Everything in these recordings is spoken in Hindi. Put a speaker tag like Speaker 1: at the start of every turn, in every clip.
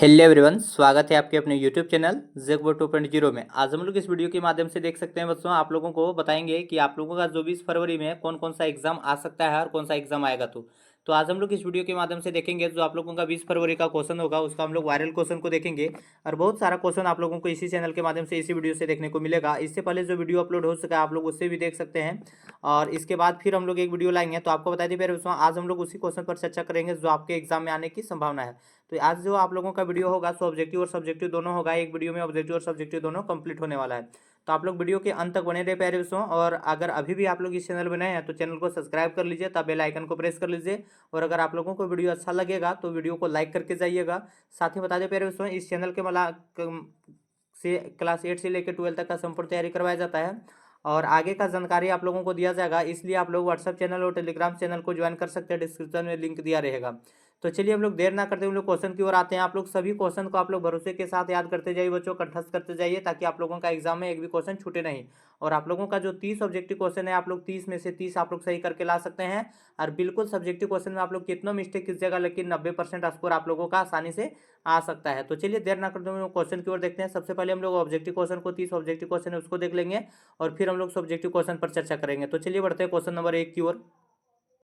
Speaker 1: हेलो एवरीवन, स्वागत है आपके अपने यूट्यूब चैनल ज़ेकबो 2.0 में। आज हम लोग इस वीडियो के माध्यम से देख सकते हैं बच्चों, आप लोगों को बताएंगे कि आप लोगों का जो 20 फरवरी में कौन कौन सा एग्जाम आ सकता है और कौन सा एग्जाम आएगा। तो आज हम लोग इस वीडियो के माध्यम से देखेंगे जो आप लोगों का 20 फरवरी का क्वेश्चन होगा, उसका हम लोग वायरल क्वेश्चन को देखेंगे और बहुत सारा क्वेश्चन आप लोगों को इसी चैनल के माध्यम से इसी वीडियो से देखने को मिलेगा। इससे पहले जो वीडियो अपलोड हो सका आप लोग उससे भी देख सकते हैं और इसके बाद फिर हम लोग एक वीडियो लाएंगे। तो आपको बता दी पहले दोस्तों, आज हम लोग उसी क्वेश्चन पर चर्चा करेंगे जो आपके एग्जाम में आने की संभावना है। तो आज जो आप लोगों का वीडियो होगा सो ऑब्जेक्टिव और सब्जेक्टिव दोनों होगा। एक वीडियो में ऑब्जेक्टिव और सब्जेक्टिव दोनों कंप्लीट होने वाला है। तो आप लोग वीडियो के अंत तक बने रहे प्यारे दोस्तों। और अगर अभी भी आप लोग इस चैनल में नए हैं तो चैनल को सब्सक्राइब कर लीजिए, तब बेल आइकन को प्रेस कर लीजिए। और अगर आप लोगों को वीडियो अच्छा लगेगा तो वीडियो को लाइक करके जाइएगा। साथ ही बता दें प्यारे दोस्तों, इस चैनल के से क्लास 8 से लेकर 12 तक का संपूर्ण तैयारी करवाया जाता है और आगे का जानकारी आप लोगों को दिया जाएगा। इसलिए आप लोग व्हाट्सएप चैनल और टेलीग्राम चैनल को ज्वाइन कर सकते हैं, डिस्क्रिप्शन में लिंक दिया रहेगा। तो चलिए हम लोग देर ना करते हम लोग क्वेश्चन की ओर आते हैं। आप लोग सभी क्वेश्चन को आप लोग भरोसे के साथ याद करते जाइए बच्चों, कंठस्थ करते जाइए ताकि आप लोगों का एग्जाम में एक भी क्वेश्चन छूटे नहीं। और आप लोगों का जो 30 ऑब्जेक्टिव क्वेश्चन है, आप लोग 30 में से 30 आप लोग सही करके ला सकते हैं। और बिल्कुल सब्जेक्टिव क्वेश्चन में आप लोग कितना मिस्टेक कीजिएगा लेकिन 90% स्कोर आप लोगों का आसानी से आ सकता है। तो चलिए देर ना करते हुए क्वेश्चन की ओर देखते हैं। सबसे पहले हम लोग ऑब्जेक्टिव क्वेश्चन को 30 ऑब्जेक्टिव क्वेश्चन है उसको देख लेंगे और फिर हम लोग सब्जेक्टिव क्वेश्चन पर चर्चा करेंगे। तो चलिए बढ़ते हैं क्वेश्चन नंबर 1 की ओर।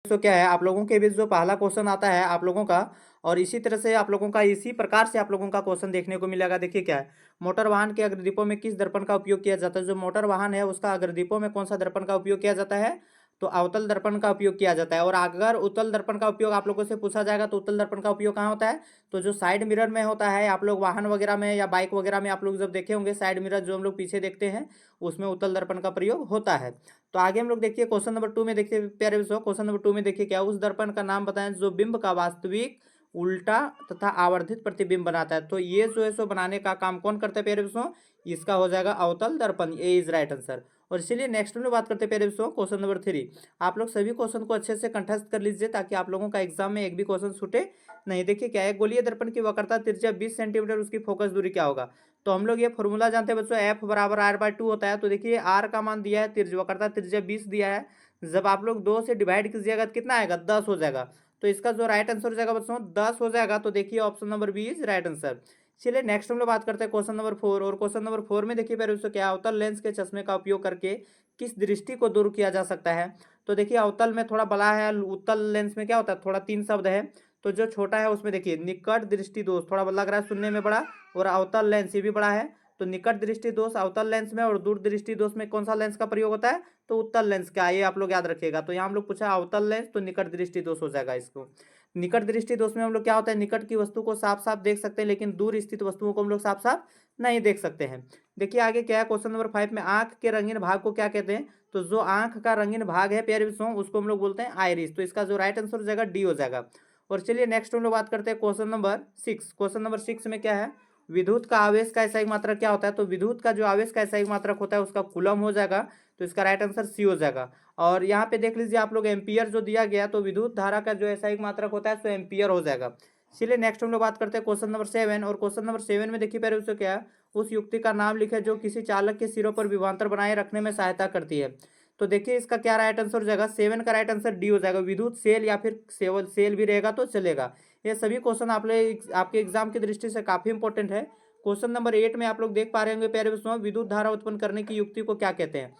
Speaker 1: तो क्या है, आप लोगों के बीच जो पहला क्वेश्चन आता है आप लोगों का, और इसी तरह से आप लोगों का इसी प्रकार से आप लोगों का क्वेश्चन देखने को मिलेगा। देखिए क्या है, मोटर वाहन के अग्रदीपों में किस दर्पण का उपयोग किया जाता है। जो मोटर वाहन है उसका अग्रदीपों में कौन सा दर्पण का उपयोग किया जाता है, तो अवतल दर्पण का उपयोग किया जाता है। और अगर उत्तल दर्पण का उपयोग आप लोगों से पूछा जाएगा तो उत्तल दर्पण का उपयोग कहाँ होता है, तो जो साइड मिरर में होता है। आप लोग वाहन वगैरह में या बाइक वगैरह में आप लोग जब देखे होंगे साइड मिरर जो हम लोग पीछे देखते हैं उसमें उत्तल दर्पण का प्रयोग होता है। तो आगे हम लोग देखिए क्वेश्चन नंबर 2 में देखिए प्यारे बच्चों, क्वेश्चन नंबर 2 में देखिए क्या, उस दर्पण का नाम बताएं जो बिंब का वास्तविक, उल्टा तथा आवर्धित प्रतिबिंब बनाता है। तो ये जो है सो बनाने का काम कौन करता है प्यारे बच्चों, इसका हो जाएगा अवतल दर्पण। ए इज राइट आंसर। और चलिए नेक्स्ट में बात करते हैं प्यारे बच्चों, क्वेश्चन नंबर 3। आप लोग सभी क्वेश्चन को अच्छे से कंठस्थ कर लीजिए ताकि आप लोगों का एग्जाम में एक भी क्वेश्चन छूटे नहीं। देखिए क्या है, गोलीय दर्पण की वक्रता त्रिज्या 20 सेंटीमीटर, उसकी फोकस दूरी क्या होगा। तो हम लोग ये फॉर्मूला जानते हैं बच्चों, एफ बराबर r/2 होता है। तो देखिए आर का मान दिया है, त्रिज्या वक्रता त्रिज्या 20 दिया है। जब आप लोग 2 से डिवाइड कीजिएगा तो कितना आएगा, 10 हो जाएगा। तो इसका जो राइट आंसर हो जाएगा बच्चों 10 हो जाएगा। तो देखिए option number B is right answer. चलिए नेक्स्ट हम लोग बात करते हैं क्वेश्चन नंबर 4। और क्वेश्चन नंबर 4 में देखिए पहले उसको क्या, अवतल लेंस के चश्मे का उपयोग करके किस दृष्टि को दूर किया जा सकता है। तो देखिए अवतल में थोड़ा बड़ा है, उत्तल लेंस में क्या होता है थोड़ा 3 शब्द है। तो जो छोटा है उसमें देखिए निकट दृष्टि दोष, थोड़ा लग रहा है सुनने में बड़ा, और अवतल लेंस ये भी बड़ा है। तो निकट दृष्टि दोष अवतल लेंस में और दूर दृष्टि दोष में कौन सा लेंस का प्रयोग होता है, तो उत्तल लेंस का। ये आप लोग याद रखिएगा। तो यहाँ हम लोग पूछा अवतल लेंस, तो निकट दृष्टि दोष हो जाएगा इसको। निकट दृष्टि दोष में हम लोग क्या होता है, निकट की वस्तु को साफ साफ देख सकते हैं लेकिन दूर स्थित वस्तुओं को हम लोग साफ साफ नहीं देख सकते हैं। देखिए आगे क्या है, क्वेश्चन नंबर 5 में आंख के रंगीन भाग को क्या कहते हैं। तो जो आंख का रंगीन भाग है प्यारे बच्चों उसको हम लोग बोलते हैं आइरिस। तो इसका जो राइट आंसर हो जाएगा डी हो जाएगा। और चलिए नेक्स्ट हम लोग बात करते हैं क्वेश्चन नंबर 6। क्वेश्चन नंबर 6 में क्या है, विद्युत का आवेश का एसआई मात्रक क्या होता है। तो विद्युत का जो आवेश का एसआई मात्रक होता है उसका कूलम हो जाएगा। तो इसका राइट आंसर सी हो जाएगा। और यहाँ पे देख लीजिए आप लोग एम्पियर जो दिया गया, तो विद्युत धारा का जो एसआई मात्रक होता है तो एम्पियर हो जाएगा। चलिए नेक्स्ट हम लोग बात करते हैं क्वेश्चन नंबर 7। और क्वेश्चन नंबर 7 में देखिए पहले उसको क्या है, उस युक्ति का नाम लिखे जो किसी चालक के सिरों पर विभवांतर बनाए रखने में सहायता करती है। तो देखिए इसका क्या राइट आंसर हो जाएगा, 7 का राइट आंसर डी हो जाएगा। विद्युत सेल या फिर सेल भी रहेगा तो चलेगा। ये सभी क्वेश्चन आपके एग्जाम की दृष्टि से काफी इंपॉर्टेंट है। क्वेश्चन नंबर 8 में आप लोग देख पा रहे होंगे प्यारे बच्चों, विद्युत धारा उत्पन्न करने की युक्ति को क्या कहते हैं।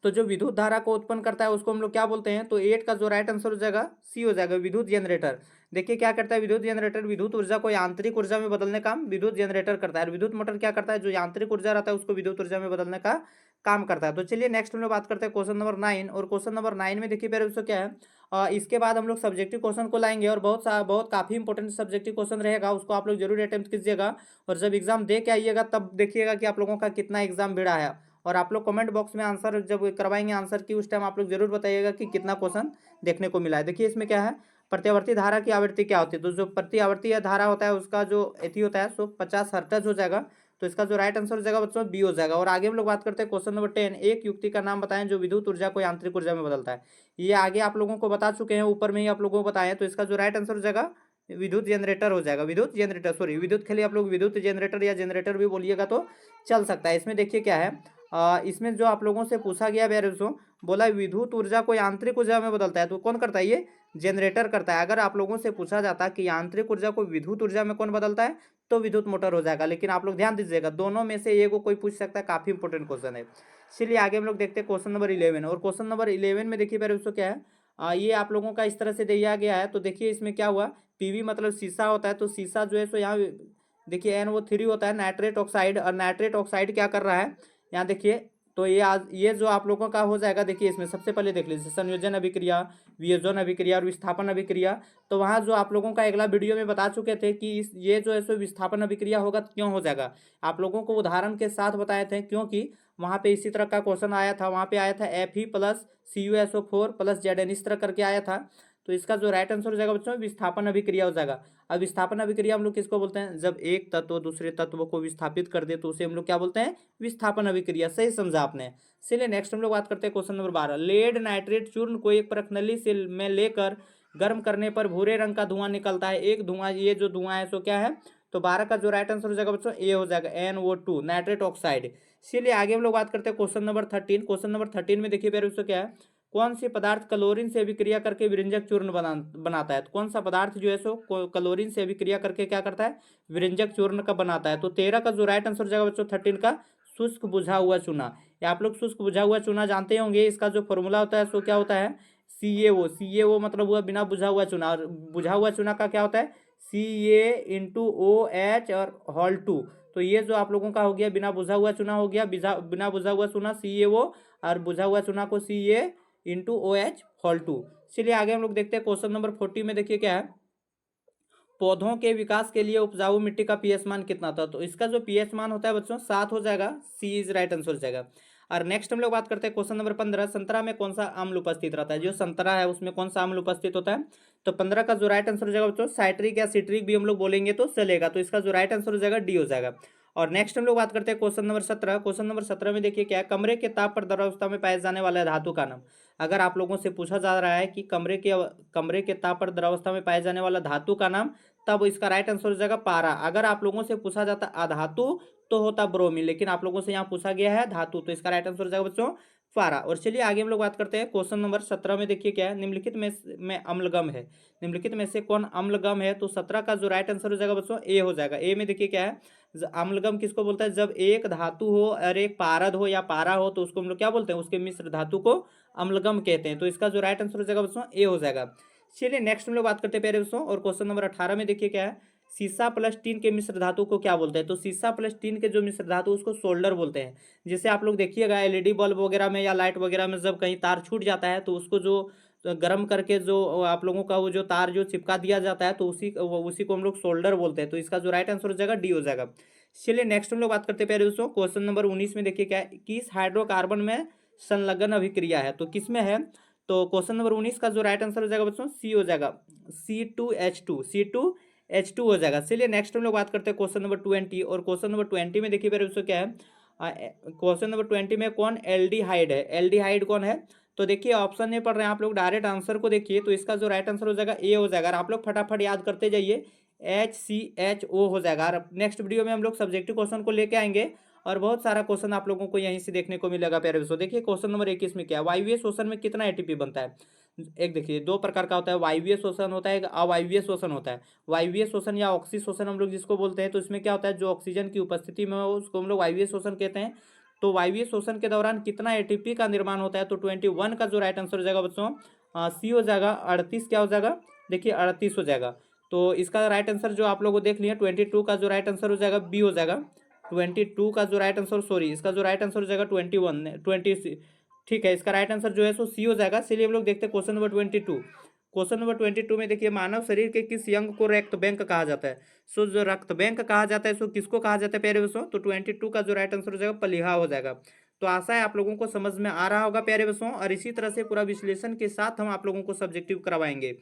Speaker 1: तो जो विद्युत धारा को उत्पन्न करता है उसको हम लोग क्या बोलते हैं, तो 8 का जो राइट आंसर हो जाएगा सी हो जाएगा, विद्युत जनरेटर। देखिए क्या करता है विद्युत जनरेटर, विद्युत ऊर्जा को यांत्रिक ऊर्जा में बदलने का काम विद्युत जनरेटर करता है। और विद्युत मोटर क्या करता है, जो यांत्रिक ऊर्जा रहता है उसको विद्युत ऊर्जा में बदलने का काम करता है। तो चलिए नेक्स्ट हम लोग बात करते हैं क्वेश्चन नंबर 9। और क्वेश्चन नंबर 9 में देखिए पहले उसको क्या है, इसके बाद हम लोग सब्जेक्टिव क्वेश्चन को लाएंगे और बहुत काफी इंपॉर्टेंट सब्जेक्टिव क्वेश्चन रहेगा, उसको आप लोग जरूर अटेम्प्ट कीजिएगा। और जब एग्जाम दे के आइएगा तब देखिएगा कि आप लोगों का कितना एग्जाम भिड़ा है। और आप लोग कमेंट बॉक्स में आंसर जब करवाएंगे आंसर की उस टाइम आप लोग जरूर बताइएगा कि कितना क्वेश्चन देखने को मिला है। देखिए इसमें क्या है, प्रत्यावर्ती धारा की आवृत्ति क्या होती है। तो जो प्रत्यावर्ती धारा होता है उसका जो एथी होता है सो 50 हर्ट्ज हो जाएगा। तो इसका जो राइट आंसर हो जाएगा बच्चों बी हो जाएगा। और आगे हम लोग बात करते हैं क्वेश्चन नंबर 10। एक युक्ति का नाम बताएं जो विद्युत ऊर्जा को यांत्रिक ऊर्जा में बदलता है। ये आगे आप लोगों को बता चुके हैं, ऊपर में ही आप लोगों को बताएं। तो इसका जो राइट आंसर हो जाएगा विद्युत जनरेटर हो जाएगा। विद्युत जनरेटर, सॉरी विद्युत के लिए आप लोग विद्युत जनरेटर या जनरेटर भी बोलिएगा तो चल सकता है। इसमें देखिए क्या है, इसमें जो आप लोगों से पूछा गया वेरिएशन, बोला विद्युत ऊर्जा को यांत्रिक ऊर्जा में बदलता है। तो कौन करता है, ये जनरेटर करता है। अगर आप लोगों से पूछा जाता है कि आंतरिक ऊर्जा को विद्युत ऊर्जा में कौन बदलता है, तो विद्युत मोटर हो जाएगा। लेकिन आप लोग ध्यान दीजिएगा, दोनों में से एक को कोई पूछ सकता है, काफी इंपॉर्टेंट क्वेश्चन है। चलिए आगे हम लोग देखते हैं क्वेश्चन नंबर 11। और क्वेश्चन नंबर 11 में देखिए पहले उसको क्या है, ये आप लोगों का इस तरह से दिया गया है। तो देखिए इसमें क्या हुआ, पीवी मतलब शीशा होता है, तो शीशा जो है सो यहाँ देखिए NO3 होता है, नाइट्रेट ऑक्साइड। और नाइट्रेट ऑक्साइड क्या कर रहा है, यहाँ देखिए। तो ये जो आप लोगों का हो जाएगा, देखिए इसमें सबसे पहले देख लीजिए संयोजन अभिक्रिया, वियोजन अभिक्रिया और विस्थापन अभिक्रिया। तो वहाँ जो आप लोगों का अगला वीडियो में बता चुके थे कि ये जो है सो विस्थापन अभिक्रिया होगा तो क्यों हो जाएगा, आप लोगों को उदाहरण के साथ बताए थे, क्योंकि वहाँ पे इसी तरह का क्वेश्चन आया था। वहाँ पे आया था Fe plus CuSO4 plus Zn, इस तरह करके आया था। तो इसका जो राइट आंसर हो जाएगा बच्चों, विस्थापन अभिक्रिया हो जाएगा। अब विस्थापन अभिक्रिया हम लोग किसको बोलते हैं, जब एक तत्व दूसरे तत्व को विस्थापित कर दे तो उसे हम लोग क्या बोलते हैं, विस्थापन अभिक्रिया। सही समझा आपने। चलिए नेक्स्ट हम लोग बात करते हैं क्वेश्चन नंबर 12। लेड नाइट्रेट चूर्ण को एक परखनली से में लेकर गर्म करने पर भूरे रंग का धुआं निकलता है। एक धुआं, ये जो धुआं है सो क्या है, तो 12 का जो राइट आंसर हो जाएगा बच्चों, ए हो जाएगा, NO2 नाइट्रेट ऑक्साइड। चलिए आगे हम लोग बात करते हैं क्वेश्चन नंबर 13। क्वेश्चन नंबर 13 में देखिए पहले उसको क्या है, कौन सी पदार्थ क्लोरीन से अभिक्रिया करके विरंजक चूर्ण बनाता है। तो कौन सा पदार्थ जो है सो क्लोरीन से अभिक्रिया करके क्या करता है, विरंजक चूर्ण का बनाता है। तो 13 का जो राइट आंसर हो जाएगा बच्चों, 13 का शुष्क बुझा हुआ चूना। या आप लोग शुष्क बुझा हुआ चूना जानते होंगे, इसका जो फॉर्मूला होता है सो क्या होता है, CaO मतलब हुआ बिना बुझा हुआ चूना। और बुझा हुआ चूना का क्या होता है, Ca×OH और होल 2। तो ये जो आप लोगों का हो गया बिना बुझा हुआ चूना हो गया, बिना बुझा हुआ चूना CaO, और बुझा हुआ चूना को Ca×OH होल 2। चलिए आगे हम लोग देखते हैं क्वेश्चन नंबर 40 में देखिए क्या है, पौधों के विकास के लिए उपजाऊ मिट्टी का पीएच मान कितना था। तो इसका जो पीएच मान होता है बच्चों 7 हो जाएगा, सी इज राइट आंसर हो जाएगा। और नेक्स्ट हम लोग बात करते हैं क्वेश्चन नंबर 15। संतरा में कौन सा अम्ल उपस्थित रहता है, जो संतरा है उसमें कौन सा अम्ल उपस्थित होता है। तो 15 का जो राइट आंसर हो जाएगा बच्चों, साइट्रिक या सिट्रिक भी हम लोग बोलेंगे तो चलेगा। तो इसका जो राइट आंसर हो जाएगा, डी हो जाएगा। और नेक्स्ट हम लोग बात करते हैं क्वेश्चन नंबर 17। क्वेश्चन नंबर 17 में देखिए क्या है, कमरे के ताप पर द्रवावस्था में पाए जाने वाला धातु का नाम। अगर आप लोगों से पूछा जा रहा है कि कमरे के ताप पर द्रवावस्था में पाए जाने वाला धातु का नाम, तब इसका राइट आंसर हो जाएगा पारा। अगर आप लोगों से पूछा जाता अधातु तो होता ब्रोमीन, लेकिन आप लोगों से यहाँ पूछा गया है धातु, तो इसका राइट आंसर हो जाएगा बच्चों पारा। और चलिए आगे हम लोग बात करते हैं क्वेश्चन नंबर 17 में देखिए क्या है, निम्नलिखित में अम्लगम है, निम्नलिखित में से कौन अम्लगम है। तो 17 का जो राइट आंसर हो जाएगा बच्चों, ए हो जाएगा। ए में देखिए क्या है, अम्लगम किसको बोलता है, जब एक धातु हो और एक पारद हो या पारा हो तो उसको हम लोग क्या बोलते हैं, उसके मिश्र धातु को अम्लगम कहते हैं। तो इसका जो राइट आंसर हो जाएगा बच्चों, ए हो जाएगा। चलिए नेक्स्ट हम लोग बात करते हैं प्यारे दोस्तों, और क्वेश्चन नंबर 18 में देखिए क्या है, सीसा प्लस टीन के मिश्र धातु को क्या बोलते हैं। तो सीसा प्लस टीन के जो मिश्र धातु उसको सोल्डर बोलते हैं। जैसे आप लोग देखिएगा एलईडी बल्ब वगैरह में या लाइट वगैरह में जब कहीं तार छूट जाता है तो उसको जो गर्म करके जो आप लोगों का वो जो तार जो चिपका दिया जाता है तो उसी को हम लोग सोल्डर बोलते हैं। तो इसका जो राइट आंसर हो जाएगा, डी हो जाएगा। चलिए नेक्स्ट हम लोग बात करते हैं प्यारे दोस्तों, क्वेश्चन नंबर 19 में देखिए क्या है, किस हाइड्रोकार्बन में संलग्न अभिक्रिया है। तो किस में है, तो क्वेश्चन नंबर 19 का जो राइट आंसर हो जाएगा बच्चों, सी हो जाएगा, C2H2 हो जाएगा। चलिए नेक्स्ट हम लोग बात करते हैं क्वेश्चन नंबर 20। और क्वेश्चन नंबर 20 में देखिए मेरे उसको क्या है, क्वेश्चन नंबर 20 में कौन एल्डिहाइड है, एल्डिहाइड कौन है। तो देखिए ऑप्शन नहीं पढ़ रहे हैं आप लोग, डायरेक्ट आंसर को देखिए। तो इसका जो राइट आंसर हो जाएगा, ए हो जाएगा। और आप लोग फटाफट याद करते जाइए, HCHO हो जाएगा। और नेक्स्ट वीडियो में हम लोग सब्जेक्टिव क्वेश्चन को लेके आएंगे और बहुत सारा क्वेश्चन आप लोगों को यहीं से देखने को मिलेगा प्यारे दोस्तों। देखिए क्वेश्चन नंबर 21 में क्या है, वायवीय शोषण में कितना एटीपी बनता है। एक देखिए दो प्रकार का होता है, वायवीय शोषण होता है, एक अवायवीय शोषण होता है। वायवीय शोषण या ऑक्सी शोषण हम लोग जिसको बोलते हैं, तो इसमें क्या होता है, जो ऑक्सीजन की उपस्थिति में हो उसको हम लोग वायवीय शोषण कहते हैं। तो वायवीय शोषण के दौरान कितना एटीपी का निर्माण होता है। तो 21 का जो राइट आंसर हो जाएगा बच्चों, सी हो जाएगा। 38 क्या हो जाएगा, देखिए 38 हो जाएगा। तो इसका राइट आंसर जो आप लोग देख लिए, 22 का जो राइट आंसर हो जाएगा, बी हो जाएगा। 22 का जो राइट आंसर, सॉरी इसका जो राइट आंसर हो जाएगा 20, ठीक है। इसका राइट आंसर जो है सो सी हो जाएगा। चलिए हम लोग देखते हैं क्वेश्चन नंबर 22। क्वेश्चन नंबर 22 में देखिए, मानव शरीर के किस अंग को रक्त बैंक कहा जाता है। सो जो रक्त बैंक कहा जाता है सो किसको कहा जाता है प्यारे बच्चों, तो 22 का जो राइट आंसर हो जाएगा, प्लीहा हो जाएगा। तो आशा है आप लोगों को समझ में आ रहा होगा प्यारे बच्चों, और इसी तरह से पूरा विश्लेषण के साथ हम आप लोगों को सब्जेक्टिव करवाएंगे।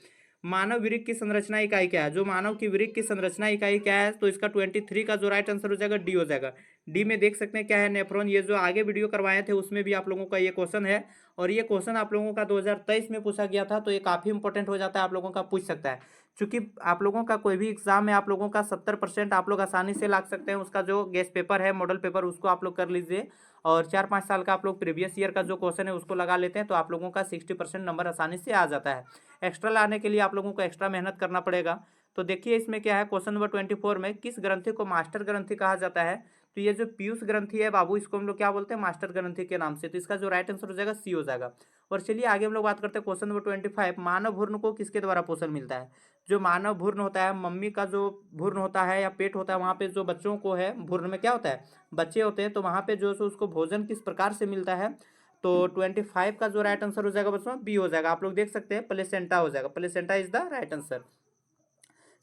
Speaker 1: मानव वृक्क की संरचना इकाई क्या है, जो मानव की वृक्क की संरचना इकाई क्या है। तो इसका 23 का जो राइट आंसर हो जाएगा, डी हो जाएगा। डी में देख सकते हैं क्या है, नेफ्रॉन। ये जो आगे वीडियो करवाए थे उसमें भी आप लोगों का ये क्वेश्चन है, और ये क्वेश्चन आप लोगों का 2023 में पूछा गया था। तो ये काफी इंपॉर्टेंट हो जाता है, आप लोगों का पूछ सकता है। चूंकि आप लोगों का कोई भी एग्जाम में आप लोगों का 70% आप लोग आसानी से ला सकते हैं। उसका जो गेस्ट पेपर है, मॉडल पेपर, उसको आप लोग कर लीजिए और 4-5 साल का आप लोग प्रीवियस ईयर का जो क्वेश्चन है उसको लगा लेते हैं तो आप लोगों का 60% नंबर आसानी से आ जाता है। एक्स्ट्रा लाने के लिए आप लोगों को एक्स्ट्रा मेहनत करना पड़ेगा। तो देखिए इसमें क्या है, क्वेश्चन नंबर 24 में किस ग्रंथि को मास्टर ग्रंथि कहा जाता है। तो ये जो पीयूष ग्रंथि है बाबू, इसको हम लोग क्या बोलते हैं, मास्टर ग्रंथि के नाम से। तो इसका जो राइट आंसर हो जाएगा सी हो जाएगा। और चलिए आगे हम लोग बात करते हैं क्वेश्चन नंबर 25, मानव भ्रूण को किसके द्वारा पोषण मिलता है। जो मानव भ्रूण होता है, मम्मी का जो भ्रूण होता है या पेट होता है, वहाँ पे जो बच्चों को है, भ्रूण में क्या होता है, बच्चे होते हैं, तो वहाँ पे जो है सो उसको भोजन किस प्रकार से मिलता है। तो 25 का जो राइट आंसर हो जाएगा बच्चों बी हो जाएगा। आप लोग देख सकते हैं प्लेसेंटा हो जाएगा, placenta is the right answer.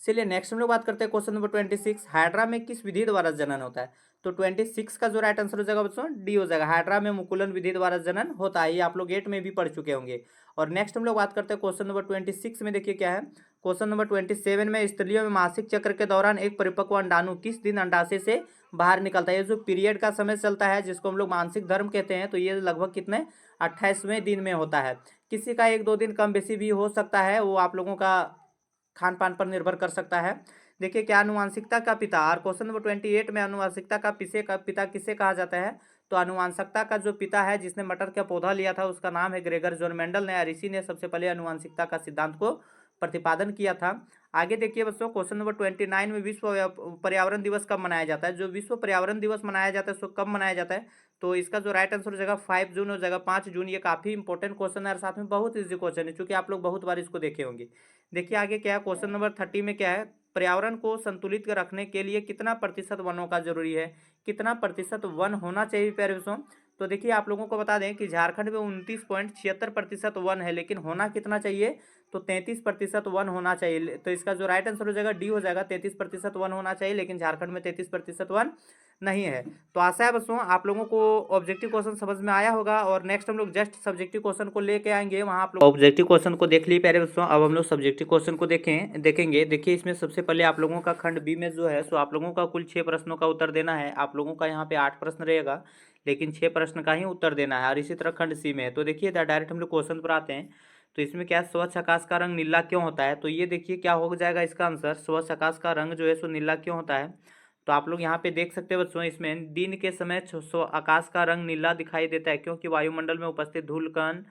Speaker 1: चलिए नेक्स्ट हम लोग बात करते हैं क्वेश्चन नंबर 26, हाइड्रा में किस विधि द्वारा जनन होता है। तो 26 का जो राइट आंसर हो जाएगा बच्चों डी हो जाएगा, हाइड्रा में मुकुलन विधि द्वारा जनन होता है। ये आप लोग 8 में भी पढ़ चुके होंगे। और नेक्स्ट हम लोग बात करते हैं क्वेश्चन नंबर 26 में, देखिए क्या है, क्वेश्चन नंबर 27 में, स्त्रियों में मासिक चक्र के दौरान एक परिपक्व अंडाणु किस दिन अंडाशय से बाहर निकलता है। ये जो पीरियड का समय चलता है जिसको हम लोग मासिक धर्म कहते हैं, तो ये लगभग कितने 28वें दिन में होता है। किसी का 1-2 दिन कम बेसी भी हो सकता है, वो आप लोगों का खान पान पर निर्भर कर सकता है। देखिए क्या आनुवांशिकता का पिता, और क्वेश्चन नंबर 28 में आनुवांशिकता का पिता किसे कहा जाता है। तो आनुवांशिकता का जो पिता है जिसने मटर का पौधा लिया था उसका नाम है ग्रेगर जॉन मेंडल ने, और इसी ने सबसे पहले आनुवांशिकता का सिद्धांत को प्रतिपादन किया था। आगे देखिए बच्चों क्वेश्चन नंबर 29 में, विश्व पर्यावरण दिवस कब मनाया जाता है। जो विश्व पर्यावरण दिवस मनाया जाता है उसको कब मनाया जाता है। तो इसका जो राइट आंसर हो जाएगा 5 जून हो जाएगा, 5 जून। ये काफी इंपॉर्टेंट क्वेश्चन है और साथ में बहुत ईजी क्वेश्चन है, क्योंकि आप लोग बहुत बार इसको देखे होंगे। देखिए आगे क्या है, क्वेश्चन नंबर 30 में क्या है, पर्यावरण को संतुलित रखने के लिए कितना प्रतिशत वनों का जरूरी है, कितना प्रतिशत वन होना चाहिए प्यारे बच्चों। तो देखिए आप लोगों को बता दें कि झारखंड में 29.76% वन है, लेकिन होना कितना चाहिए, तो 33% वन होना चाहिए। तो इसका जो राइट आंसर हो जाएगा डी हो जाएगा, 33% वन होना चाहिए, लेकिन झारखंड में 33% वन नहीं है। तो आशा है बच्चों आप लोगों को ऑब्जेक्टिव क्वेश्चन समझ में आया होगा। और नेक्स्ट हम लोग जस्ट सब्जेक्टिव क्वेश्चन को लेके आएंगे, वहाँ आप लोग ऑब्जेक्टिव क्वेश्चन को देख लिए प्यारे बच्चों। अब हम लोग सब्जेक्टिव क्वेश्चन को देखेंगे। देखिए इसमें सबसे पहले आप लोगों का खंड बी में जो है सो आप लोगों का कुल 6 प्रश्नों का उत्तर देना है। आप लोगों का यहाँ पे 8 प्रश्न रहेगा, लेकिन 6 प्रश्न का ही उत्तर देना है। और इसी तरह खंड सी में, तो देखिए डायरेक्ट हम लोग क्वेश्चन पर आते हैं। तो इसमें क्या है, स्वच्छ आकाश का रंग नीला क्यों होता है। तो ये देखिए क्या हो जाएगा इसका आंसर, स्वच्छ आकाश का रंग जो है सो नीला क्यों होता है। तो आप लोग यहाँ पे देख सकते हैं बच्चों, इसमें दिन के समय आकाश का रंग नीला दिखाई देता है, क्योंकि वायुमंडल में उपस्थित धूल कण,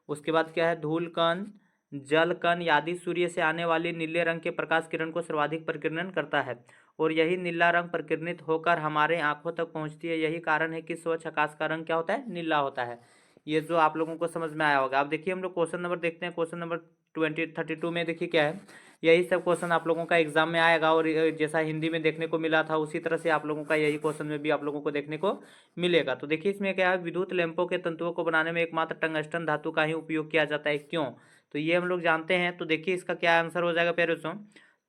Speaker 1: उसके बाद क्या है, धूल कण, जल कण आदि सूर्य से आने वाली नीले रंग के प्रकाश किरण को सर्वाधिक प्रकीर्णन करता है, और यही नीला रंग प्रकीर्णित होकर हमारे आंखों तक पहुंचती है। यही कारण है कि स्वच्छ आकाश का रंग क्या होता है, नीला होता है। ये जो आप लोगों को समझ में आया होगा। अब देखिए हम लोग क्वेश्चन नंबर देखते हैं। क्वेश्चन नंबर 32 में देखिए क्या है, यही सब क्वेश्चन आप लोगों का एग्जाम में आएगा, और जैसा हिंदी में देखने को मिला था उसी तरह से आप लोगों का यही क्वेश्चन में भी आप लोगों को देखने को मिलेगा। तो देखिए इसमें क्या है, विद्युत लैंपों के तंतुओं को बनाने में एकमात्र टंगस्टन धातु का ही उपयोग किया जाता है, क्यों। तो ये हम लोग जानते हैं। तो देखिए इसका क्या आंसर हो जाएगा प्यारे दोस्तों।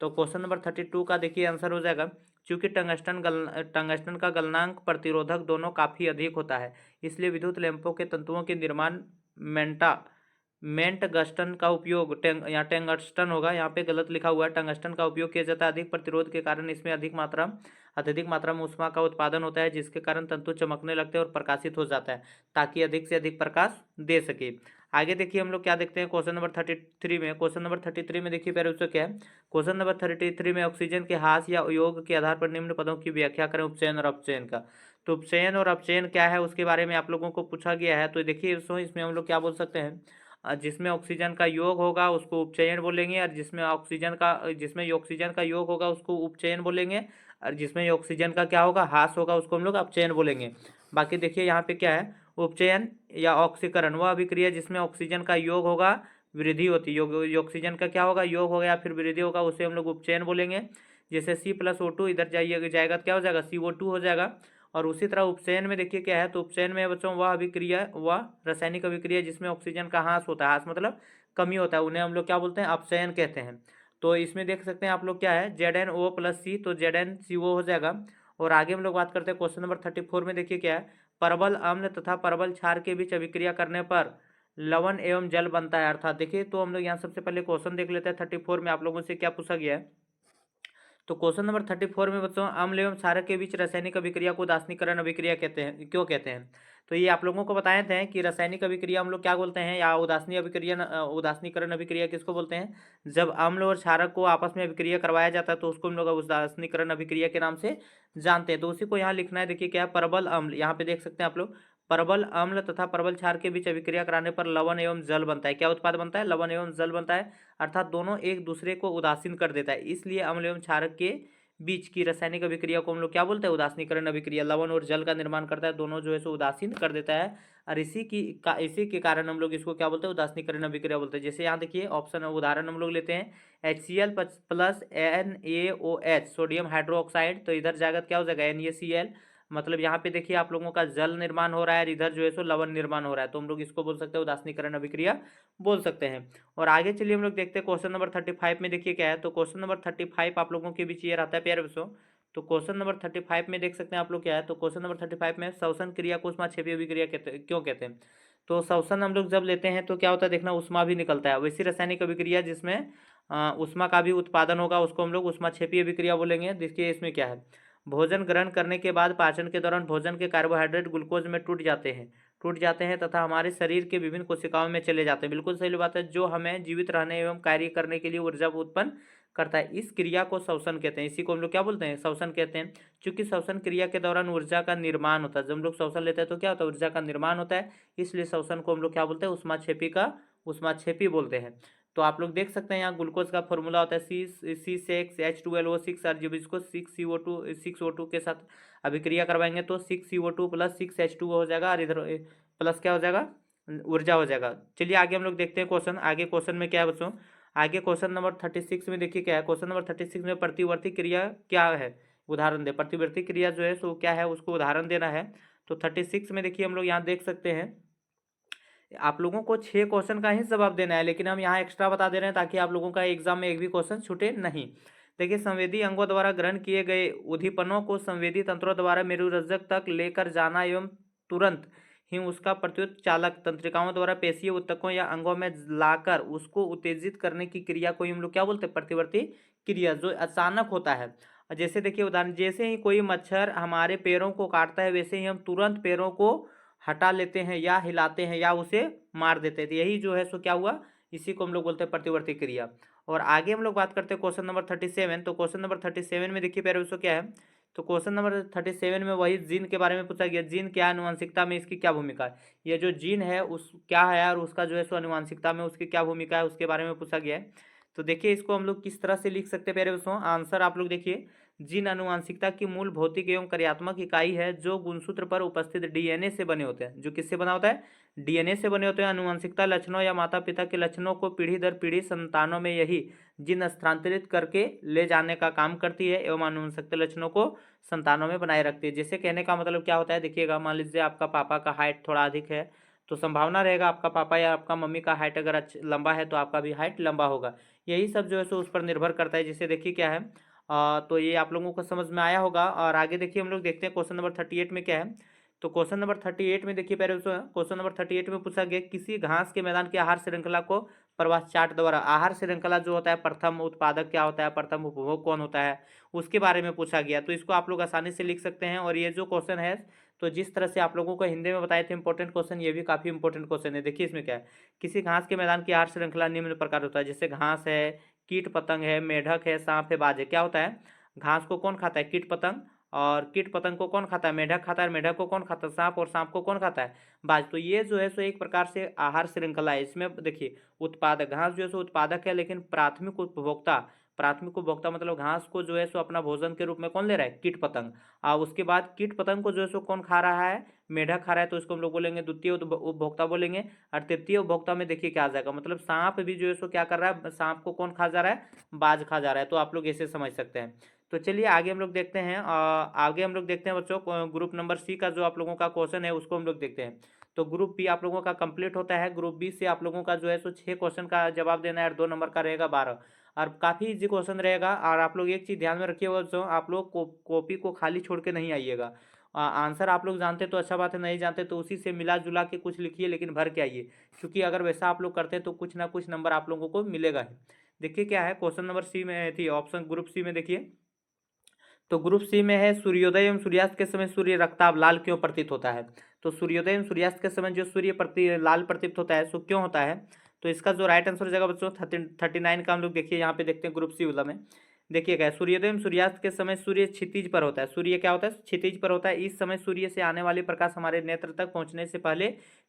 Speaker 1: तो क्वेश्चन नंबर 32 का देखिए आंसर हो जाएगा, चूंकि टंगस्टन का गलनांक प्रतिरोधक दोनों काफी अधिक होता है, इसलिए विद्युत लैंपों के तंतुओं के निर्माण मेंटगस्टन का उपयोग यहाँ टंगस्टन होगा, यहाँ पे गलत लिखा हुआ है, टंगस्टन का उपयोग किया जाता है। अधिक प्रतिरोध के कारण इसमें अत्यधिक मात्रा में ऊष्मा का उत्पादन होता है, जिसके कारण तंतु चमकने लगते हैं और प्रकाशित हो जाता है, ताकि अधिक से अधिक प्रकाश दे सके। आगे देखिए हम लोग क्या देखते हैं क्वेश्चन नंबर 33 में। क्वेश्चन नंबर 33 में देखिए प्यारे बच्चों क्या है, क्वेश्चन नंबर 33 में ऑक्सीजन के ह्रास या योग के आधार पर निम्न पदों की व्याख्या करें, उपचयन और अपचयन का। तो उपचयन और अपचयन क्या है उसके बारे में आप लोगों को पूछा गया है। तो देखिए इसमें हम लोग क्या बोल सकते हैं, जिसमें ऑक्सीजन का योग होगा उसको उपचयन बोलेंगे, और जिसमें ऑक्सीजन का योग होगा उसको उपचयन बोलेंगे, और जिसमें ऑक्सीजन का क्या होगा, ह्रास होगा, उसको हम लोग अपचयन बोलेंगे। बाकी देखिए यहाँ पे क्या है, उपचयन या ऑक्सीकरण वह अभिक्रिया जिसमें ऑक्सीजन का योग होगा, वृद्धि होती है, ऑक्सीजन का क्या होगा, योग होगा या फिर वृद्धि होगा, उसे हम लोग उपचयन बोलेंगे। जैसे C+O2 इधर जाएगा तो क्या हो जाएगा, CO2 हो जाएगा। और उसी तरह उपचयन में देखिए क्या है, तो उपचयन में बच्चों वह रासायनिक अभिक्रिया जिसमें ऑक्सीजन का ह्रास होता है, ह्रास मतलब कमी होता है, उन्हें हम लोग क्या बोलते हैं, अपचयन कहते हैं। तो इसमें देख सकते हैं आप लोग क्या है, ZnO+C, तो ZnCO हो जाएगा। और आगे हम लोग बात करते हैं क्वेश्चन नंबर 34 में। देखिए क्या है, परबल अम्ल तथा परबल क्षार के बीच अभिक्रिया करने पर लवण एवं जल बनता है, अर्थात देखिए। तो हम लोग यहाँ सबसे पहले क्वेश्चन देख लेते हैं 34 में आप लोगों से क्या पूछा गया है। तो क्वेश्चन नंबर 34 में बच्चों अम्ल एवं क्षारक के बीच रासायनिक अभिक्रिया को उदासीनीकरण अभिक्रिया कहते हैं, क्यों कहते हैं? तो ये आप लोगों को बताए थे कि रासायनिक अभिक्रिया हम लोग क्या बोलते हैं, या उदासीनी अभिक्रिया उदासीनीकरण अभिक्रिया किसको बोलते हैं? जब अम्ल और क्षारक को आपस में अभिक्रिया करवाया जाता है तो उसको हम लोग उदासीनीकरण अभिक्रिया के नाम से जानते हैं। तो उसी को यहाँ लिखना है। देखिए क्या है, परबल अम्ल, यहाँ पे देख सकते हैं आप लोग, परबल अम्ल तथा परबल क्षार के बीच अभिक्रिया कराने पर लवण एवं जल बनता है। क्या उत्पाद बनता है? लवण एवं जल बनता है, अर्थात दोनों एक दूसरे को उदासीन कर देता है। इसलिए अम्ल एवं क्षारक के बीच की रासायनिक अभिक्रिया को हम लोग क्या बोलते हैं? उदासीनीकरण अभिक्रिया। लवण और जल का निर्माण करता है, दोनों जो है सो उदासीन कर देता है, और इसी के कारण हम लोग इसको क्या बोलते हैं? उदासीनीकरण अभिक्रिया बोलते हैं। जैसे यहाँ देखिए ऑप्शन उदाहरण हम लोग लेते हैं, HCl plus NaOH sodium hydroxide, तो इधर जाएगा क्या हो जाएगा? NaCl। मतलब यहाँ पे देखिए आप लोगों का जल निर्माण हो रहा है, इधर जो है सो लवण निर्माण हो रहा है, तो हम लोग इसको बोल सकते हैं उदासीनीकरण अभिक्रिया बोल सकते हैं। और आगे चलिए हम लोग देखते हैं क्वेश्चन नंबर 35 में। देखिए क्या है, तो क्वेश्चन नंबर 35 आप लोगों के बीच ये रहता है प्यारे बच्चों। तो क्वेश्चन नंबर 35 में देख सकते हैं आप लोग क्या है, तो क्वेश्चन नंबर 35 में श्वसन क्रिया को ऊष्माक्षेपी अभिक्रिया क्यों कहते हैं? तो श्वसन हम लोग जब लेते हैं तो क्या होता है, देखना ऊष्मा भी निकलता है। वैसी रासायनिक अभिक्रिया जिसमें ऊष्मा का भी उत्पादन होगा उसको हम लोग ऊष्माक्षेपी अभिक्रिया बोलेंगे। देखिए इसमें क्या है, भोजन ग्रहण करने के बाद पाचन के दौरान भोजन के कार्बोहाइड्रेट ग्लूकोज में टूट जाते हैं तथा हमारे शरीर के विभिन्न कोशिकाओं में चले जाते हैं। बिल्कुल सही बात है, जो हमें जीवित रहने एवं कार्य करने के लिए ऊर्जा उत्पन्न करता है। इस क्रिया को श्वसन कहते हैं। इसी को हम लोग क्या बोलते हैं? श्वसन कहते हैं। क्योंकि श्वसन क्रिया के दौरान ऊर्जा का निर्माण होता है। जब हम लोग श्वसन लेते हैं तो क्या होता है? ऊर्जा का निर्माण होता है, इसलिए श्वसन को हम लोग क्या बोलते हैं? ऊष्माक्षेपी बोलते हैं। तो आप लोग देख सकते हैं यहाँ ग्लूकोज का फॉर्मूला होता है C6H12O6, और जब इसको 6CO2 के साथ अभिक्रिया करवाएंगे तो 6CO2 प्लस 6H2O हो जाएगा, और इधर प्लस क्या हो जाएगा? ऊर्जा हो जाएगा। चलिए आगे हम लोग देखते हैं क्वेश्चन। आगे क्वेश्चन में क्या है बच्चों, आगे क्वेश्चन नंबर 36 में देखिए क्या है। क्वेश्चन नंबर 36 में प्रतिवर्ती क्रिया क्या है, उदाहरण दे। प्रतिवर्ती क्रिया जो है सो क्या है, उसको उदाहरण देना है। तो 36 में देखिए हम लोग यहाँ देख सकते हैं, आप लोगों को 6 क्वेश्चन का ही जवाब देना है, लेकिन हम यहाँ एक्स्ट्रा बता दे रहे हैं ताकि आप लोगों का एग्जाम में एक भी क्वेश्चन छूटे नहीं। देखिए, संवेदी अंगों द्वारा ग्रहण किए गए उद्दीपनों को संवेदी तंत्रों द्वारा मेरुरज्जक तक लेकर जाना एवं तुरंत ही उसका प्रत्युत चालक तंत्रिकाओं द्वारा पेशीय ऊतकों या अंगों में लाकर उसको उत्तेजित करने की क्रिया को हम लोग क्या बोलते हैं? प्रतिवर्ती क्रिया, जो अचानक होता है। जैसे देखिए उदाहरण, जैसे ही कोई मच्छर हमारे पैरों को काटता है वैसे ही हम तुरंत पैरों को हटा लेते हैं या हिलाते हैं या उसे मार देते हैं। तो यही जो है सो क्या हुआ, इसी को हम लोग बोलते हैं प्रतिवर्ती क्रिया। और आगे हम लोग बात करते हैं क्वेश्चन नंबर 37। तो क्वेश्चन नंबर 37 में देखिए प्यारे बच्चों क्या है, तो क्वेश्चन नंबर 37 में वही जीन के बारे में पूछा गया। जीन क्या है, आनुवंशिकता में इसकी क्या भूमिका है? ये जो जीन है उस क्या है और उसका जो है सो आनुवंशिकता में उसकी क्या भूमिका है, उसके बारे में पूछा गया है। तो देखिए इसको हम लोग किस तरह से लिख सकते हैं प्यारे बच्चों, आंसर आप लोग देखिए, जीन आनुवंशिकता की मूल भौतिक एवं कार्यात्मक इकाई है जो गुणसूत्र पर उपस्थित डीएनए से बने होते हैं। जो किससे बना होता है? डीएनए से बने होते हैं। आनुवंशिकता लक्षणों या माता पिता के लक्षणों को पीढ़ी दर पीढ़ी संतानों में यही जीन स्थानांतरित करके ले जाने का काम करती है एवं आनुवंशिकता लक्षणों को संतानों में बनाए रखती है। जैसे कहने का मतलब क्या होता है, देखिएगा, मान लीजिए आपका पापा का हाइट थोड़ा अधिक है तो संभावना रहेगा आपका पापा या आपका मम्मी का हाइट अगर लंबा है तो आपका भी हाइट लंबा होगा। यही सब जो है सो उस पर निर्भर करता है। जैसे देखिए क्या है, तो ये आप लोगों को समझ में आया होगा। और आगे देखिए हम लोग देखते हैं क्वेश्चन नंबर 38 में क्या है। तो क्वेश्चन नंबर 38 में देखिए पहले क्वेश्चन नंबर 38 में पूछा गया, किसी घास के मैदान की आहार श्रृंखला को प्रवास चार्ट द्वारा, आहार श्रृंखला जो होता है, प्रथम उत्पादक क्या होता है, प्रथम उपभोग कौन होता है, उसके बारे में पूछा गया। तो इसको आप लोग आसानी से लिख सकते हैं। और ये जो क्वेश्चन है, तो जिस तरह से आप लोगों को हिंदी में बताए थे इंपॉर्टेंट क्वेश्चन, ये भी काफी इंपॉर्टेंट क्वेश्चन है। देखिए इसमें क्या है, किसी घास के मैदान की आहार श्रृंखला निम्न प्रकार होता है। जैसे घास है, कीट पतंग है, मेढक है, सांप है, बाज है। क्या होता है, घास को कौन खाता है? कीट पतंग। और कीट पतंग को कौन खाता है? मेढक खाता है। मेढक को कौन खाता है? सांप। और सांप को कौन खाता है? बाज। तो ये जो है सो एक प्रकार से आहार श्रृंखला है। इसमें देखिए उत्पादक, घास जो है सो उत्पादक है, लेकिन प्राथमिक उपभोक्ता मतलब घास को जो है सो अपना भोजन के रूप में कौन ले रहा है? कीट पतंग। और उसके बाद कीट पतंग को जो है सो कौन खा रहा है? मेढक खा रहा है, तो इसको हम लोग बोलेंगे द्वितीय उपभोक्ता बोलेंगे। और तृतीय उपभोक्ता में देखिए क्या आ जाएगा, मतलब सांप भी जो है सो क्या कर रहा है, सांप को कौन खा जा रहा है? बाज खा जा रहा है। तो आप लोग ऐसे समझ सकते हैं। तो चलिए आगे हम लोग देखते हैं, बच्चों ग्रुप नंबर सी का जो आप लोगों का क्वेश्चन है उसको हम लोग देखते हैं। तो ग्रुप बी आप लोगों का कंप्लीट होता है। ग्रुप बी से आप लोगों का जो है सो 6 क्वेश्चन का जवाब देना है और 2 नंबर का रहेगा 12, और काफ़ी इजी क्वेश्चन रहेगा। और आप लोग एक चीज़ ध्यान में रखिएगा बच्चों, आप लोग कॉपी को खाली छोड़ के नहीं आइएगा। आंसर आप लोग जानते तो अच्छा बात है, नहीं जानते तो उसी से मिला जुला के कुछ लिखिए, लेकिन भर के आइए, क्योंकि अगर वैसा आप लोग करते हैं तो कुछ ना कुछ नंबर आप लोगों को मिलेगा ही। देखिए क्या है, क्वेश्चन नंबर सी में थी, ऑप्शन ग्रुप सी में देखिए तो ग्रुप सी में है सूर्योदय एवं सूर्यास्त के समय सूर्य रक्ताभ लाल क्यों प्रतीत होता है। तो सूर्योदय एवं सूर्यास्त के समय जो सूर्य लाल प्रतीत होता है सो क्यों होता है। तो इसका जो राइट आंसर हो जाएगा बच्चों 39 का हम लोग देखिए यहाँ पे देखते हैं ग्रुप सी वाला में। देखिए क्या है, सूर्योदय एवं सूर्यास्त के समय सूर्य क्षितिज पर होता है। सूर्य क्या होता है, क्षितिज पर होता है। इस समय सूर्य से आने वाले प्रकाश हमारे नेत्र तक पहुंचने से पहले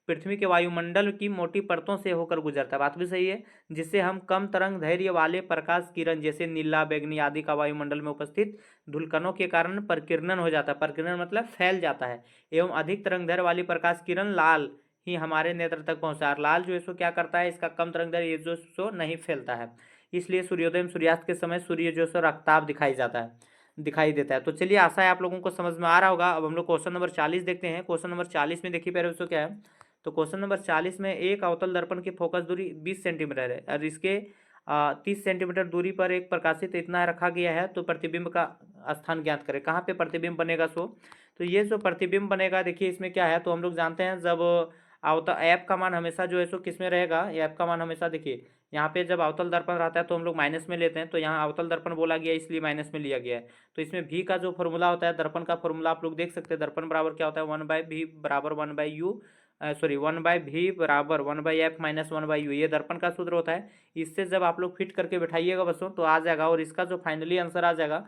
Speaker 1: पृथ्वी के वायुमंडल की मोटी परतों से होकर गुजरता है। बात भी सही है, जिससे हम कम तरंग धैर्य वाले प्रकाश किरण जैसे नीला, बैगनी आदि का वायुमंडल में उपस्थित धूलकणों के कारण प्रकीर्णन हो जाता है। प्रकीर्णन मतलब फैल जाता है। एवं अधिक तरंग दैर्घ्य वाली प्रकाश किरण लाल ही हमारे नेत्र तक पहुंचता है। लाल जो है सो क्या करता है, इसका कम तरंग दैर्घ्य ये जो सो नहीं फैलता है। इसलिए सूर्योदय एवं सूर्यास्त के समय सूर्य जो सो रक्ताभ दिखाई देता है। तो चलिए, आशा है आप लोगों को समझ में आ रहा होगा। अब हम लोग क्वेश्चन नंबर 40 देखते हैं। क्वेश्चन नंबर 40 में देखिए पहले उसको क्या है। तो क्वेश्चन नंबर 40 में एक अवतल दर्पण की फोकस दूरी 20 सेंटीमीटर है और इसके 30 सेंटीमीटर दूरी पर एक प्रकाशित इतना रखा गया है। तो प्रतिबिंब का स्थान ज्ञात करें। कहाँ पे प्रतिबिंब बनेगा सो। तो ये जो प्रतिबिंब बनेगा, देखिए इसमें क्या है, तो हम लोग जानते हैं जब अवतल ऐप का मान हमेशा जो है सो किस में रहेगा, ऐप का मान हमेशा देखिए यहाँ पे जब अवतल दर्पण रहता है तो हम लोग माइनस में लेते हैं। तो यहाँ अवतल दर्पण बोला गया इसलिए माइनस में लिया गया है। तो इसमें भी का जो फॉर्मूला होता है, दर्पण का फॉर्मूला आप लोग देख सकते हैं। दर्पण बराबर क्या होता है, 1/v बराबर 1/u, सॉरी 1/v बराबर 1/f माइनस 1/u, ये दर्पण का सूत्र होता है। इससे जब आप लोग फिट करके बैठाइएगा बच्चों तो आ जाएगा। और इसका जो फाइनली आंसर आ जाएगा,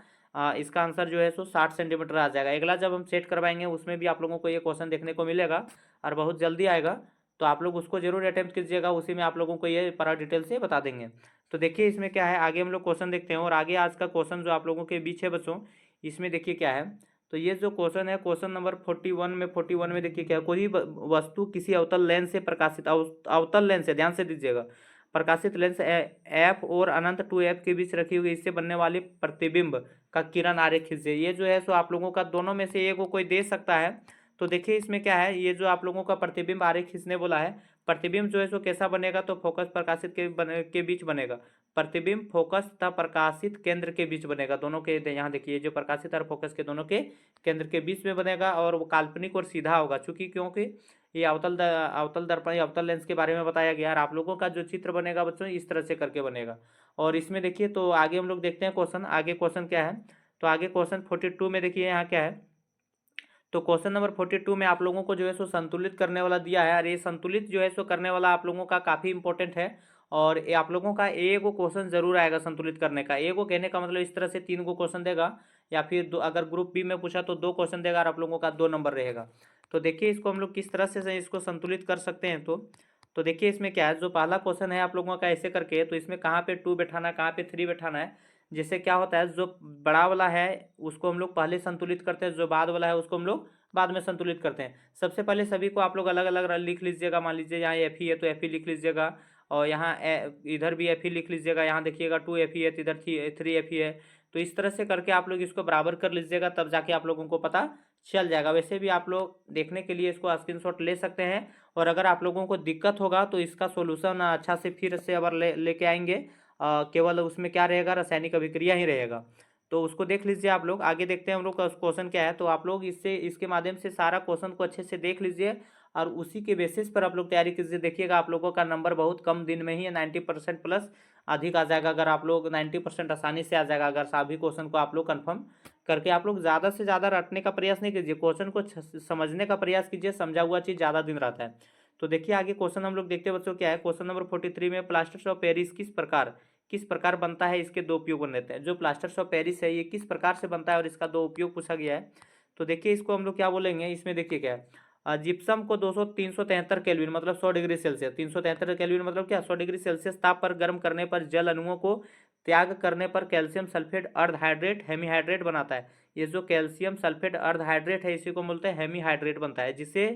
Speaker 1: इसका आंसर जो है सो 60 सेंटीमीटर आ जाएगा। अगला जब हम सेट करवाएंगे उसमें भी आप लोगों को ये क्वेश्चन देखने को मिलेगा और बहुत जल्दी आएगा। तो आप लोग उसको जरूर अटेम्प्ट कीजिएगा, उसी में आप लोगों को ये पूरा डिटेल से बता देंगे। तो देखिए इसमें क्या है, आगे हम लोग क्वेश्चन देखते हैं। और आगे आज का क्वेश्चन जो आप लोगों के बीच है बच्चों, इसमें देखिए क्या है। तो ये जो क्वेश्चन है, क्वेश्चन नंबर 41 में देखिए क्या है, कोई वस्तु किसी अवतल लेंस से प्रकाशित अवतल लेंस से, ध्यान से दीजिएगा, प्रकाशित लेंस एफ और अनंत 2f के बीच रखी हुई, इससे बनने वाली प्रतिबिंब का किरण आरेख खींचिए। ये जो है सो आप लोगों का दोनों में से एक को कोई दे सकता है। तो देखिए इसमें क्या है, ये जो आप लोगों का प्रतिबिंब आरेख खींचने बोला है, प्रतिबिंब जो है सो कैसा बनेगा, तो फोकस प्रकाशित के बीच बनेगा। प्रतिबिंब फोकस तथा प्रकाशित केंद्र के बीच बनेगा। दोनों के यहाँ देखिए जो प्रकाशित और फोकस के दोनों के केंद्र के बीच में बनेगा। और वो काल्पनिक और सीधा होगा, चूंकि क्योंकि ये अवतल दर्पण या अवतल लेंस के बारे में बताया गया है। आप लोगों का जो चित्र बनेगा बच्चों इस तरह से करके बनेगा। और इसमें देखिए, तो आगे हम लोग देखते हैं क्वेश्चन। आगे क्वेश्चन क्या है, तो आगे क्वेश्चन 42 में देखिए यहाँ क्या है। तो क्वेश्चन नंबर 42 में आप लोगों को जो है सो संतुलित करने वाला दिया है। और ये संतुलित जो है सो करने वाला आप लोगों का काफ़ी इंपॉर्टेंट है। और ये आप लोगों का एक को क्वेश्चन जरूर आएगा संतुलित करने का। एक को कहने का मतलब इस तरह से 3 को क्वेश्चन देगा, या फिर अगर ग्रुप बी में पूछा तो 2 क्वेश्चन देगा और आप लोगों का 2 नंबर रहेगा। तो देखिए इसको हम लोग किस तरह से इसको संतुलित कर सकते हैं। तो देखिए इसमें क्या है, जो पहला क्वेश्चन है आप लोगों का ऐसे करके, तो इसमें कहाँ पे 2 बैठाना है, कहाँ पे 3 बैठाना है। जिससे क्या होता है, जो बड़ा वाला है उसको हम लोग पहले संतुलित करते हैं, जो बाद वाला है उसको हम लोग बाद में संतुलित करते हैं। सबसे पहले सभी को आप लोग अलग अलग लिख लीजिएगा। मान लीजिए यहाँ एफ ही है तो एफ ही लिख लीजिएगा, और यहाँ इधर भी एफ ही लिख लीजिएगा। यहाँ देखिएगा 2 एफ ही है तो इधर 3 एफ ही है। तो इस तरह से करके आप लोग इसको बराबर कर लीजिएगा, तब जाके आप लोगों को पता चल जाएगा। वैसे भी आप लोग देखने के लिए इसको स्क्रीनशॉट ले सकते हैं। और अगर आप लोगों को दिक्कत होगा तो इसका सोल्यूशन अच्छा से फिर से अगर लेके आएंगे, केवल उसमें क्या रहेगा, रासायनिक अभिक्रिया ही रहेगा। तो उसको देख लीजिए आप लोग। आगे देखते हैं हम लोग का क्वेश्चन क्या है। तो आप लोग इसके माध्यम से सारा क्वेश्चन को अच्छे से देख लीजिए और उसी के बेसिस पर आप लोग तैयारी कीजिए। देखिएगा आप लोगों का नंबर बहुत कम दिन में ही है, 90% प्लस अधिक आ जाएगा। अगर आप लोग 90% आसानी से आ जाएगा, अगर सभी क्वेश्चन को आप लोग कन्फर्म करके आप लोग ज़्यादा से ज़्यादा रटने का प्रयास नहीं कीजिए, क्वेश्चन को समझने का प्रयास कीजिए। समझा हुआ चीज़ ज़्यादा दिन रहता है। तो देखिए आगे क्वेश्चन हम लोग देखते हैं बच्चों क्या है। क्वेश्चन नंबर 43 में प्लास्टर ऑफ पेरिस किस प्रकार बनता है, इसके 2 उपयोग बन रहते हैं। जो प्लास्टर ऑफ पेरिस है ये किस प्रकार से बनता है और इसका 2 उपयोग पूछा गया है। तो देखिए इसको हम लोग क्या बोलेंगे, इसमें देखिए क्या है, जिप्सम को 373 केल्विन मतलब 100 डिग्री सेल्सियस, 373 केल्विन मतलब क्या, 100 डिग्री सेल्सियस ताप पर गर्म करने पर जल अणुओं को त्याग करने पर कैल्शियम सल्फेट अर्धहाइड्रेट हेमीहाइड्रेट बनाता है। ये जो कैल्शियम सल्फेट अर्धहाइड्रेट है इसी को बोलते हैं हेमीहाइड्रेट बनता है, जिसे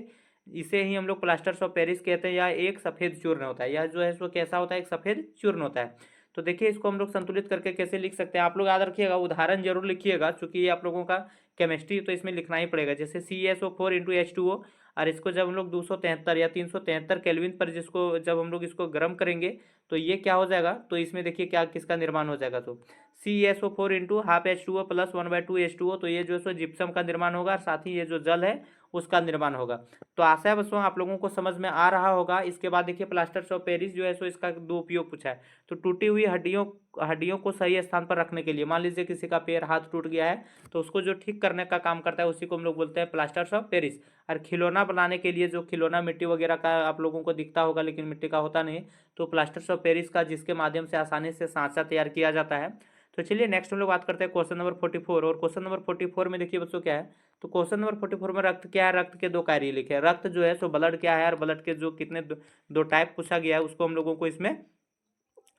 Speaker 1: इसे ही हम लोग प्लास्टर ऑफ पेरिस कहते हैं। यह एक सफ़ेद चूर्ण होता है। यह जो है सो कैसा होता है, एक सफ़ेद चूर्ण होता है। तो देखिए इसको हम लोग संतुलित करके कैसे लिख सकते हैं, आप लोग याद रखिएगा, उदाहरण जरूर लिखिएगा, क्योंकि ये आप लोगों का केमिस्ट्री तो इसमें लिखना ही पड़ेगा। जैसे CSO4 इंटू H2O, और इसको जब हम लोग 273 या 373 केल्विन पर जिसको जब हम लोग इसको गर्म करेंगे तो ये क्या हो जाएगा, तो इसमें देखिए क्या किसका निर्माण हो जाएगा। तो CSO4 into half H2O plus 1/2 H2O, तो ये जो है सो जिप्सम का निर्माण होगा, और साथ ही ये जो जल है उसका निर्माण होगा। तो आशा है बच्चों आप लोगों को समझ में आ रहा होगा। इसके बाद देखिए प्लास्टर ऑफ पेरिस जो है सो इसका 2 उपयोग पूछा है। तो टूटी हुई हड्डियों हड्डियों को सही स्थान पर रखने के लिए, मान लीजिए किसी का पैर हाथ टूट गया है तो उसको जो ठीक करने का काम करता है उसी को हम लोग बोलते हैं प्लास्टर ऑफ पेरिस। और खिलौना बनाने के लिए, जो खिलौना मिट्टी वगैरह का आप लोगों को दिखता होगा लेकिन मिट्टी का होता नहीं, तो प्लास्टर ऑफ पेरिस का, जिसके माध्यम से आसानी से सांचा तैयार किया जाता है। तो चलिए नेक्स्ट हम लोग बात करते हैं क्वेश्चन नंबर 44। और क्वेश्चन नंबर 44 में देखिए बच्चों क्या है, तो क्वेश्चन नंबर 44 में रक्त क्या है, रक्त के दो कार्य लिखे हैं। रक्त जो है सो ब्लड क्या है, और ब्लड के जो कितने दो टाइप पूछा गया है उसको हम लोगों को इसमें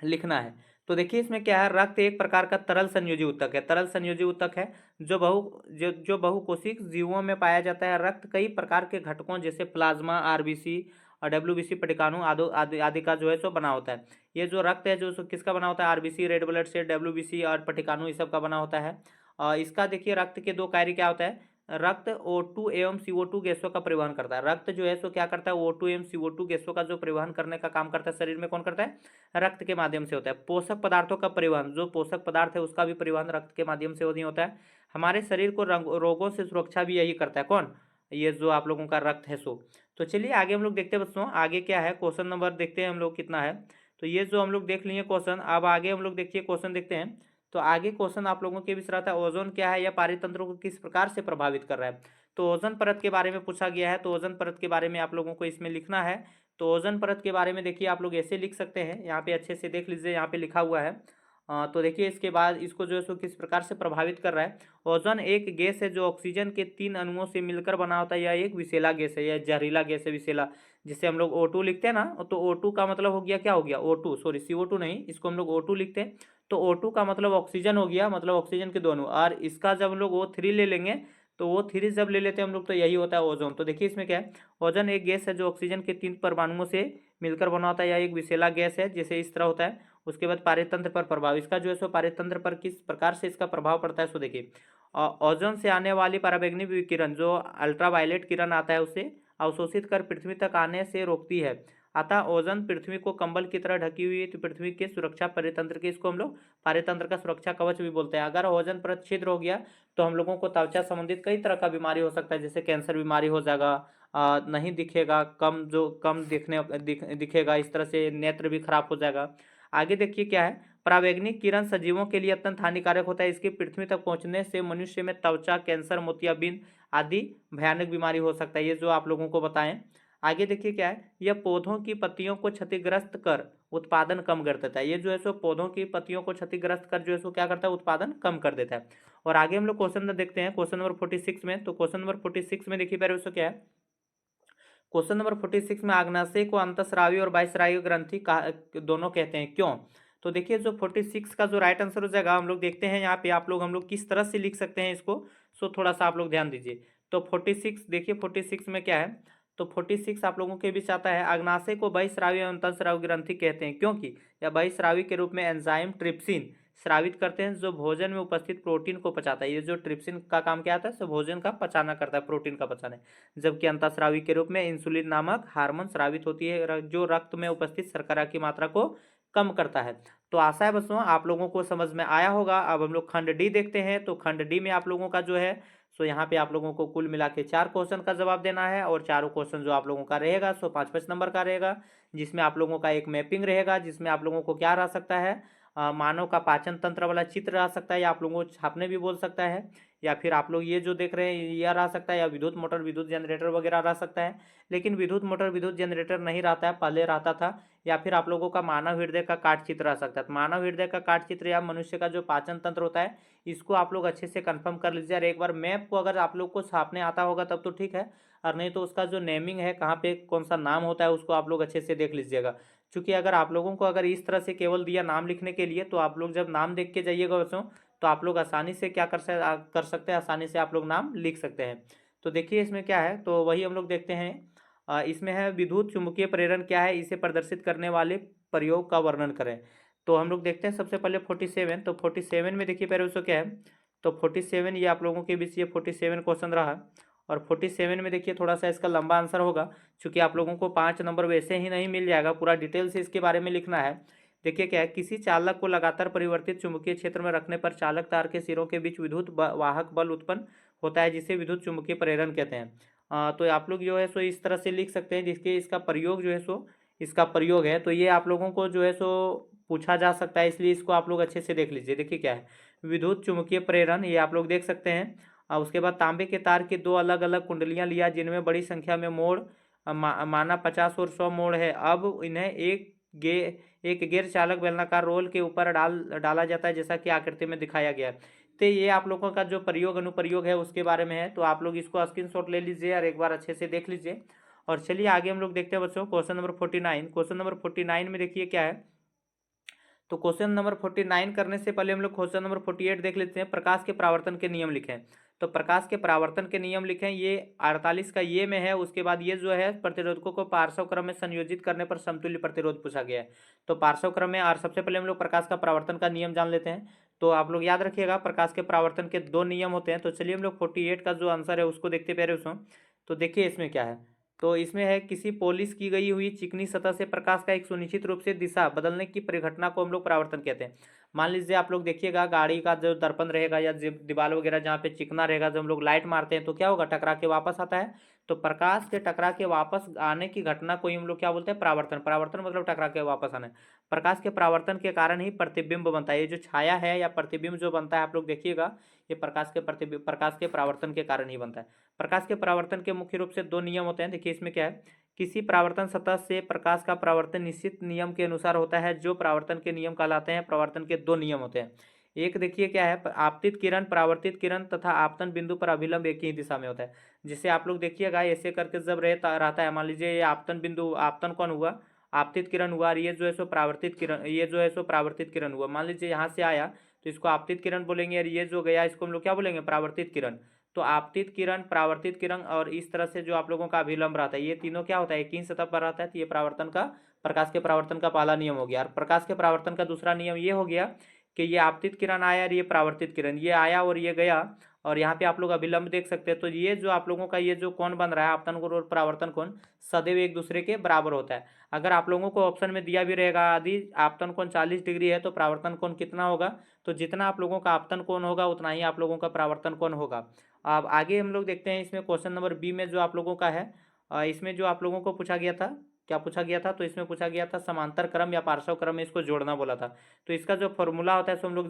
Speaker 1: लिखना है। तो देखिए इसमें क्या है, रक्त एक प्रकार का तरल संयोजी ऊतक है। तरल संयोजी ऊतक है जो बहुकोशिक जीवों में पाया जाता है। रक्त कई प्रकार के घटकों जैसे प्लाज्मा, आरबीसी और डब्ल्यूबीसी, पटिकाणु आदि आदि आदि का जो है सो बना होता है। ये जो रक्त है जो किसका बना होता है, RBC, red blood cell, WBC और पटिकाणु, इस सब का बना होता है। इसका देखिए रक्त के दो कार्य क्या होता है। रक्त O2 एवं CO2 गैसों का परिवहन करता है। रक्त जो है सो क्या करता है, O2 एवं CO2 गैसों का जो परिवहन करने का काम करता है शरीर में, कौन करता है, रक्त के माध्यम से होता है। पोषक पदार्थों का परिवहन, जो पोषक पदार्थ है उसका भी परिवहन रक्त के माध्यम से नहीं होता है। हमारे शरीर को रोगों से सुरक्षा भी यही करता है, कौन, ये जो आप लोगों का रक्त है सो। तो चलिए आगे हम लोग देखते हैं बच्चों, आगे क्या है, क्वेश्चन नंबर देखते हैं हम लोग कितना है। तो ये जो हम लोग देख लिए क्वेश्चन, अब आगे हम लोग देखिए क्वेश्चन देखते हैं। तो आगे क्वेश्चन आप लोगों के बीच रहता है, ओजोन क्या है या पारितंत्र को किस प्रकार से प्रभावित कर रहा है। तो ओजोन परत के बारे में पूछा गया है, तो ओजोन परत के बारे में आप लोगों को इसमें लिखना है। तो ओजोन परत के बारे में देखिए आप लोग ऐसे लिख सकते हैं, यहाँ पे अच्छे से देख लीजिए, यहाँ पे लिखा हुआ है। तो देखिए इसके बाद इसको जो है सो किस प्रकार से प्रभावित कर रहा है। ओजोन एक गैस है जो ऑक्सीजन के 3 अणुओं से मिलकर बना होता है। यह एक विषैला गैस है, यह जहरीला गैस है, विषैला। जिसे हम लोग O2 लिखते हैं ना, तो O2 का मतलब हो गया, क्या हो गया, O2, सॉरी CO2 नहीं, इसको हम लोग O2 लिखते हैं। तो O2 का मतलब ऑक्सीजन हो गया, मतलब ऑक्सीजन के दोनों। और इसका जब हम लोग O3 ले लेंगे, तो O3 जब ले लेते हैं हम लोग, तो यही होता है ओजोन। तो देखिए इसमें क्या है, ओजोन एक गैस है जो ऑक्सीजन के 3 परमाणुओं से मिलकर बना होता है। यह एक विषैला गैस है, जैसे इस तरह होता है। उसके बाद पारितंत्र पर प्रभाव, इसका जो है सो पारितंत्र पर किस प्रकार से इसका प्रभाव पड़ता है, सो देखिए ओजोन से आने वाली पराबैंगनी विकिरण, जो अल्ट्रावायलेट किरण आता है, उसे अवशोषित कर पृथ्वी तक आने से रोकती है। अतः ओजोन पृथ्वी को कंबल की तरह ढकी हुई है। तो पृथ्वी के सुरक्षा परितंत्र के, इसको हम लोग पारितंत्र का सुरक्षा कवच भी बोलते हैं। अगर ओजोन परत छिद्र हो गया तो हम लोगों को त्वचा संबंधित कई तरह का बीमारी हो सकता है, जैसे कैंसर बीमारी हो जाएगा, नहीं दिखेगा, कम दिखेगा, इस तरह से नेत्र भी खराब हो जाएगा। आगे देखिए क्या है, परावैंगनिक किरण सजीवों के लिए अत्यंत हानिकारक होता है। इसके पृथ्वी तक पहुंचने से मनुष्य में त्वचा कैंसर, मोतियाबिंद आदि भयानक बीमारी हो सकता है, ये जो आप लोगों को बताएं। आगे देखिए क्या है, यह पौधों की पत्तियों को क्षतिग्रस्त कर उत्पादन कम कर देता है। ये जो है सो पौधों की पत्तियों को क्षतिग्रस्त कर जो है सो क्या करता है, उत्पादन कम कर देता है। और आगे हम लोग क्वेश्चन देखते हैं, क्वेश्चन नंबर 46 में। तो क्वेश्चन नंबर 46 में देखिए पहले उसको क्या है, क्वेश्चन नंबर 46 में आग्नाशय को अंतःस्रावी और बाह्यस्रावी ग्रंथि दोनों कहते हैं, क्यों। तो देखिए जो 46 का जो राइट आंसर हो जाएगा, हम लोग देखते हैं यहाँ पे हम लोग किस तरह से लिख सकते हैं इसको। सो थोड़ा सा आप लोग ध्यान दीजिए। तो 46 देखिए, 46 में क्या है, तो 46 आप लोगों के बीच आता है, अग्नाशय को बहिस्रावी एवं अंतःस्रावी ग्रंथि कहते हैं क्योंकि यह बहिस्रावी के रूप में एंजाइम ट्रिप्सिन स्रावित करते हैं, जो भोजन में उपस्थित प्रोटीन को पचाता है। ये जो ट्रिप्सिन का काम क्या आता है, सो भोजन का पचाना करता है, प्रोटीन का पचाना। जबकि अंतःस्रावी के रूप में इंसुलिन नामक हार्मोन स्रावित होती है, जो रक्त में उपस्थित शर्करा की मात्रा को कम करता है। तो आशा है बच्चों आप लोगों को समझ में आया होगा। अब हम लोग खंड डी देखते हैं। तो खंड डी में आप लोगों का जो है सो यहाँ पे आप लोगों को कुल मिला के 4 क्वेश्चन का जवाब देना है, और चारों क्वेश्चन जो आप लोगों का रहेगा सो 5-5 नंबर का रहेगा, जिसमें आप लोगों का एक मैपिंग रहेगा, जिसमें आप लोगों को क्या रह सकता है, मानव का पाचन तंत्र वाला चित्र आ सकता है, या आप लोगों को छापने भी बोल सकता है, या फिर आप लोग ये जो देख रहे हैं यह रह सकता है, या विद्युत मोटर, विद्युत जनरेटर वगैरह रह सकता है। लेकिन विद्युत मोटर, विद्युत जनरेटर नहीं रहता है, पहले रहता था। या फिर आप लोगों का मानव हृदय का काट चित्र आ सकता है। तो मानव हृदय का काट चित्र या मनुष्य का जो पाचन तंत्र होता है, इसको आप लोग अच्छे से कंफर्म कर लीजिए। और एक बार मैप को अगर आप लोग को छापने आता होगा तब तो ठीक है, और नहीं तो उसका जो नेमिंग है, कहाँ पे कौन सा नाम होता है, उसको आप लोग अच्छे से देख लीजिएगा। क्योंकि अगर आप लोगों को अगर इस तरह से केवल दिया नाम लिखने के लिए, तो आप लोग जब नाम देख के जाइएगा बच्चों, तो आप लोग आसानी से क्या कर सकते हैं, आसानी से आप लोग नाम लिख सकते हैं। तो देखिए इसमें क्या है, तो वही हम लोग देखते हैं। इसमें है विद्युत चुंबकीय प्रेरण क्या है, इसे प्रदर्शित करने वाले प्रयोग का वर्णन करें। तो हम लोग देखते हैं सबसे पहले 47। तो 47 में देखिए पहले उसको क्या है, तो 47 ये आप लोगों के बीच ये 47 क्वेश्चन रहा। और 47 में देखिए थोड़ा सा इसका लंबा आंसर होगा, क्योंकि आप लोगों को 5 नंबर वैसे ही नहीं मिल जाएगा, पूरा डिटेल से इसके बारे में लिखना है। देखिए क्या है, किसी चालक को लगातार परिवर्तित चुंबकीय क्षेत्र में रखने पर चालक तार के सिरों के बीच विद्युत वाहक बल उत्पन्न होता है, जिसे विद्युत चुंबकीय प्रेरण कहते हैं। तो आप लोग जो है सो इस तरह से लिख सकते हैं, जिसके इसका प्रयोग जो है सो इसका प्रयोग है। तो ये आप लोगों को जो है सो पूछा जा सकता है, इसलिए इसको आप लोग अच्छे से देख लीजिए। देखिए क्या है, विद्युत चुम्बकीय प्रेरण, ये आप लोग देख सकते हैं। और उसके बाद तांबे के तार की दो अलग अलग कुंडलियां लिया जिनमें बड़ी संख्या में मोड़ माना 50 और 100 मोड़ है। अब इन्हें एक गियर चालक बेलनाकार रोल के ऊपर डाला जाता है, जैसा कि आकृति में दिखाया गया है। तो ये आप लोगों का जो प्रयोग अनुप्रयोग है उसके बारे में है, तो आप लोग इसको स्क्रीनशॉट ले लीजिए और एक बार अच्छे से देख लीजिए। और चलिए आगे हम लोग देखते हैं बच्चों, क्वेश्चन नंबर 49। क्वेश्चन नंबर 49 में देखिए क्या है। तो क्वेश्चन नंबर 49 करने से पहले हम लोग क्वेश्चन नंबर 48 देख लेते हैं। प्रकाश के परावर्तन के नियम लिखें। तो प्रकाश के परावर्तन के नियम लिखें, ये 48 का ये में है। उसके बाद ये जो है, प्रतिरोधकों को पार्श्व क्रम में संयोजित करने पर समतुल्य प्रतिरोध पूछा गया है। तो पार्श्व क्रम में, और सबसे पहले हम लोग प्रकाश का परावर्तन का नियम जान लेते हैं। तो आप लोग याद रखिएगा, प्रकाश के परावर्तन के दो नियम होते हैं। तो चलिए हम लोग 48 का जो आंसर है उसको देखते पहले उसमें। तो देखिए इसमें क्या है। तो इसमें है, किसी पॉलिश की गई हुई चिकनी सतह से प्रकाश का एक सुनिश्चित रूप से दिशा बदलने की परिघटना को हम लोग परावर्तन कहते हैं। मान लीजिए आप लोग देखिएगा, गाड़ी का जो दर्पण रहेगा या दीवार वगैरह जहाँ पे चिकना रहेगा, जब हम लोग लाइट मारते हैं तो क्या होगा, टकरा के वापस आता है। तो प्रकाश के टकरा के वापस आने की घटना को ही हम लोग क्या बोलते हैं, परावर्तन। परावर्तन मतलब टकरा के वापस आना है। प्रकाश के परावर्तन के कारण ही प्रतिबिंब बनता है। ये जो छाया है या प्रतिबिंब जो बनता है, आप लोग देखिएगा, ये प्रकाश के परावर्तन के कारण ही बनता है। प्रकाश के परावर्तन के मुख्य रूप से दो नियम होते हैं। देखिए इसमें क्या है, किसी परावर्तन सतह से प्रकाश का परावर्तन निश्चित नियम के अनुसार होता है, जो परावर्तन के नियम कहलाते हैं। परावर्तन के दो नियम होते हैं। एक देखिए क्या है, आपतित किरण, परावर्तित किरण तथा आपतन बिंदु पर अभिलंब एक ही दिशा में होता है। जिसे आप लोग देखिएगा, ऐसे करके जब रहता है, मान लीजिए ये आपतन बिंदु, आपतन कौन हुआ, आपतित किरण हुआ, और ये जो है सो परावर्तित किरण, ये जो है सो परावर्तित किरण हुआ। मान लीजिए यहाँ से आया तो इसको आपतित किरण बोलेंगे, और ये जो गया इसको हम लोग क्या बोलेंगे, परावर्तित किरण। तो आपतित किरण, परावर्तित किरण और इस तरह से जो आप लोगों का अभिलंब रहता है, ये तीनों क्या होता है, एक ही सतह पर रहता है। तो ये प्रकाश के परावर्तन का पहला नियम हो गया। और प्रकाश के परावर्तन का दूसरा नियम ये हो गया कि ये आपतित किरण आया और ये परावर्तित किरण, ये आया और ये गया, और यहाँ पे आप लोग अभिलंब देख सकते हैं। तो ये जो आप लोगों का ये जो कोण बन रहा है, आपतन कोण और परावर्तन कोण, सदैव एक दूसरे के बराबर होता है। अगर आप लोगों को ऑप्शन में दिया भी रहेगा, यदि आपतन कोण 40 डिग्री है तो परावर्तन कोण कितना होगा, तो जितना आप लोगों का आपतन कोण होगा उतना ही आप लोगों का परावर्तन कोण होगा। अब आगे हम लोग देखते हैं, इसमें क्वेश्चन नंबर बी में जो आप लोगों का है, इसमें जो आप लोगों को पूछा गया था, क्या पूछा गया था, तो इसमें पूछा गया था समांतर क्रम या पार्श्व क्रम में इसको जोड़ना बोला था। तो इसका जो फॉर्मूला होता है सो हम लोग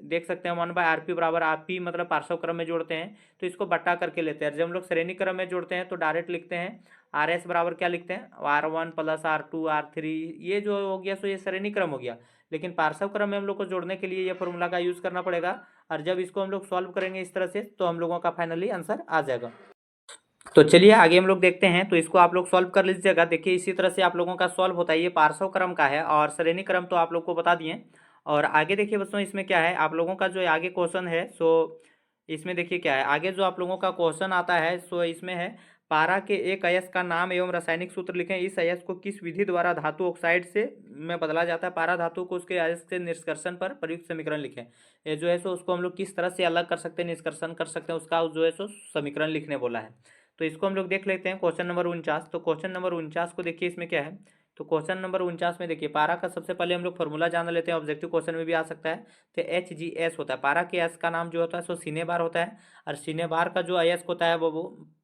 Speaker 1: देख सकते हैं, 1/RP बराबर RP, मतलब पार्श्व क्रम में जोड़ते हैं तो इसको बट्टा करके लेते हैं। जब हम लोग श्रेणी क्रम में जोड़ते हैं तो डायरेक्ट लिखते हैं, RS बराबर क्या लिखते हैं, R1 + R2 R3, ये जो हो गया सो ये श्रेणी क्रम हो गया। लेकिन पार्श्व क्रम में हम लोग को जोड़ने के लिए ये फॉर्मूला का यूज करना पड़ेगा। और जब इसको हम लोग सॉल्व करेंगे इस तरह से, तो हम लोगों का फाइनली आंसर आ जाएगा। तो चलिए आगे हम लोग देखते हैं। तो इसको आप लोग सॉल्व कर लीजिएगा। देखिए इसी तरह से आप लोगों का सॉल्व होता है। ये पार्श्व क्रम का है और श्रेणी क्रम तो आप लोग को बता दिए। और आगे देखिए बच्चों, इसमें क्या है, आप लोगों का जो आगे क्वेश्चन है सो इसमें देखिए क्या है, आगे जो आप लोगों का क्वेश्चन आता है सो इसमें है, पारा के एक अयस्क का नाम एवं रासायनिक सूत्र लिखें। इस अयस्क को किस विधि द्वारा धातु ऑक्साइड से में बदला जाता है। पारा धातु को उसके अयस्क से निष्कर्षण पर प्रयुक्त समीकरण लिखें। ये जो है सो उसको हम लोग किस तरह से अलग कर सकते हैं, निष्कर्षण कर सकते हैं, उसका जो है सो समीकरण लिखने बोला है। तो इसको हम लोग देख लेते हैं, क्वेश्चन नंबर 49। तो क्वेश्चन नंबर 49 को देखिए, इसमें क्या है। तो क्वेश्चन नंबर 49 में देखिए, पारा का सबसे पहले हम लोग फॉर्मूला जान लेते हैं, ऑब्जेक्टिव क्वेश्चन में भी आ सकता है। तो HGS होता है, पारा के एस का नाम जो होता है सो सिनेबार होता है। और सिनेबार का जो अयस्क होता है वो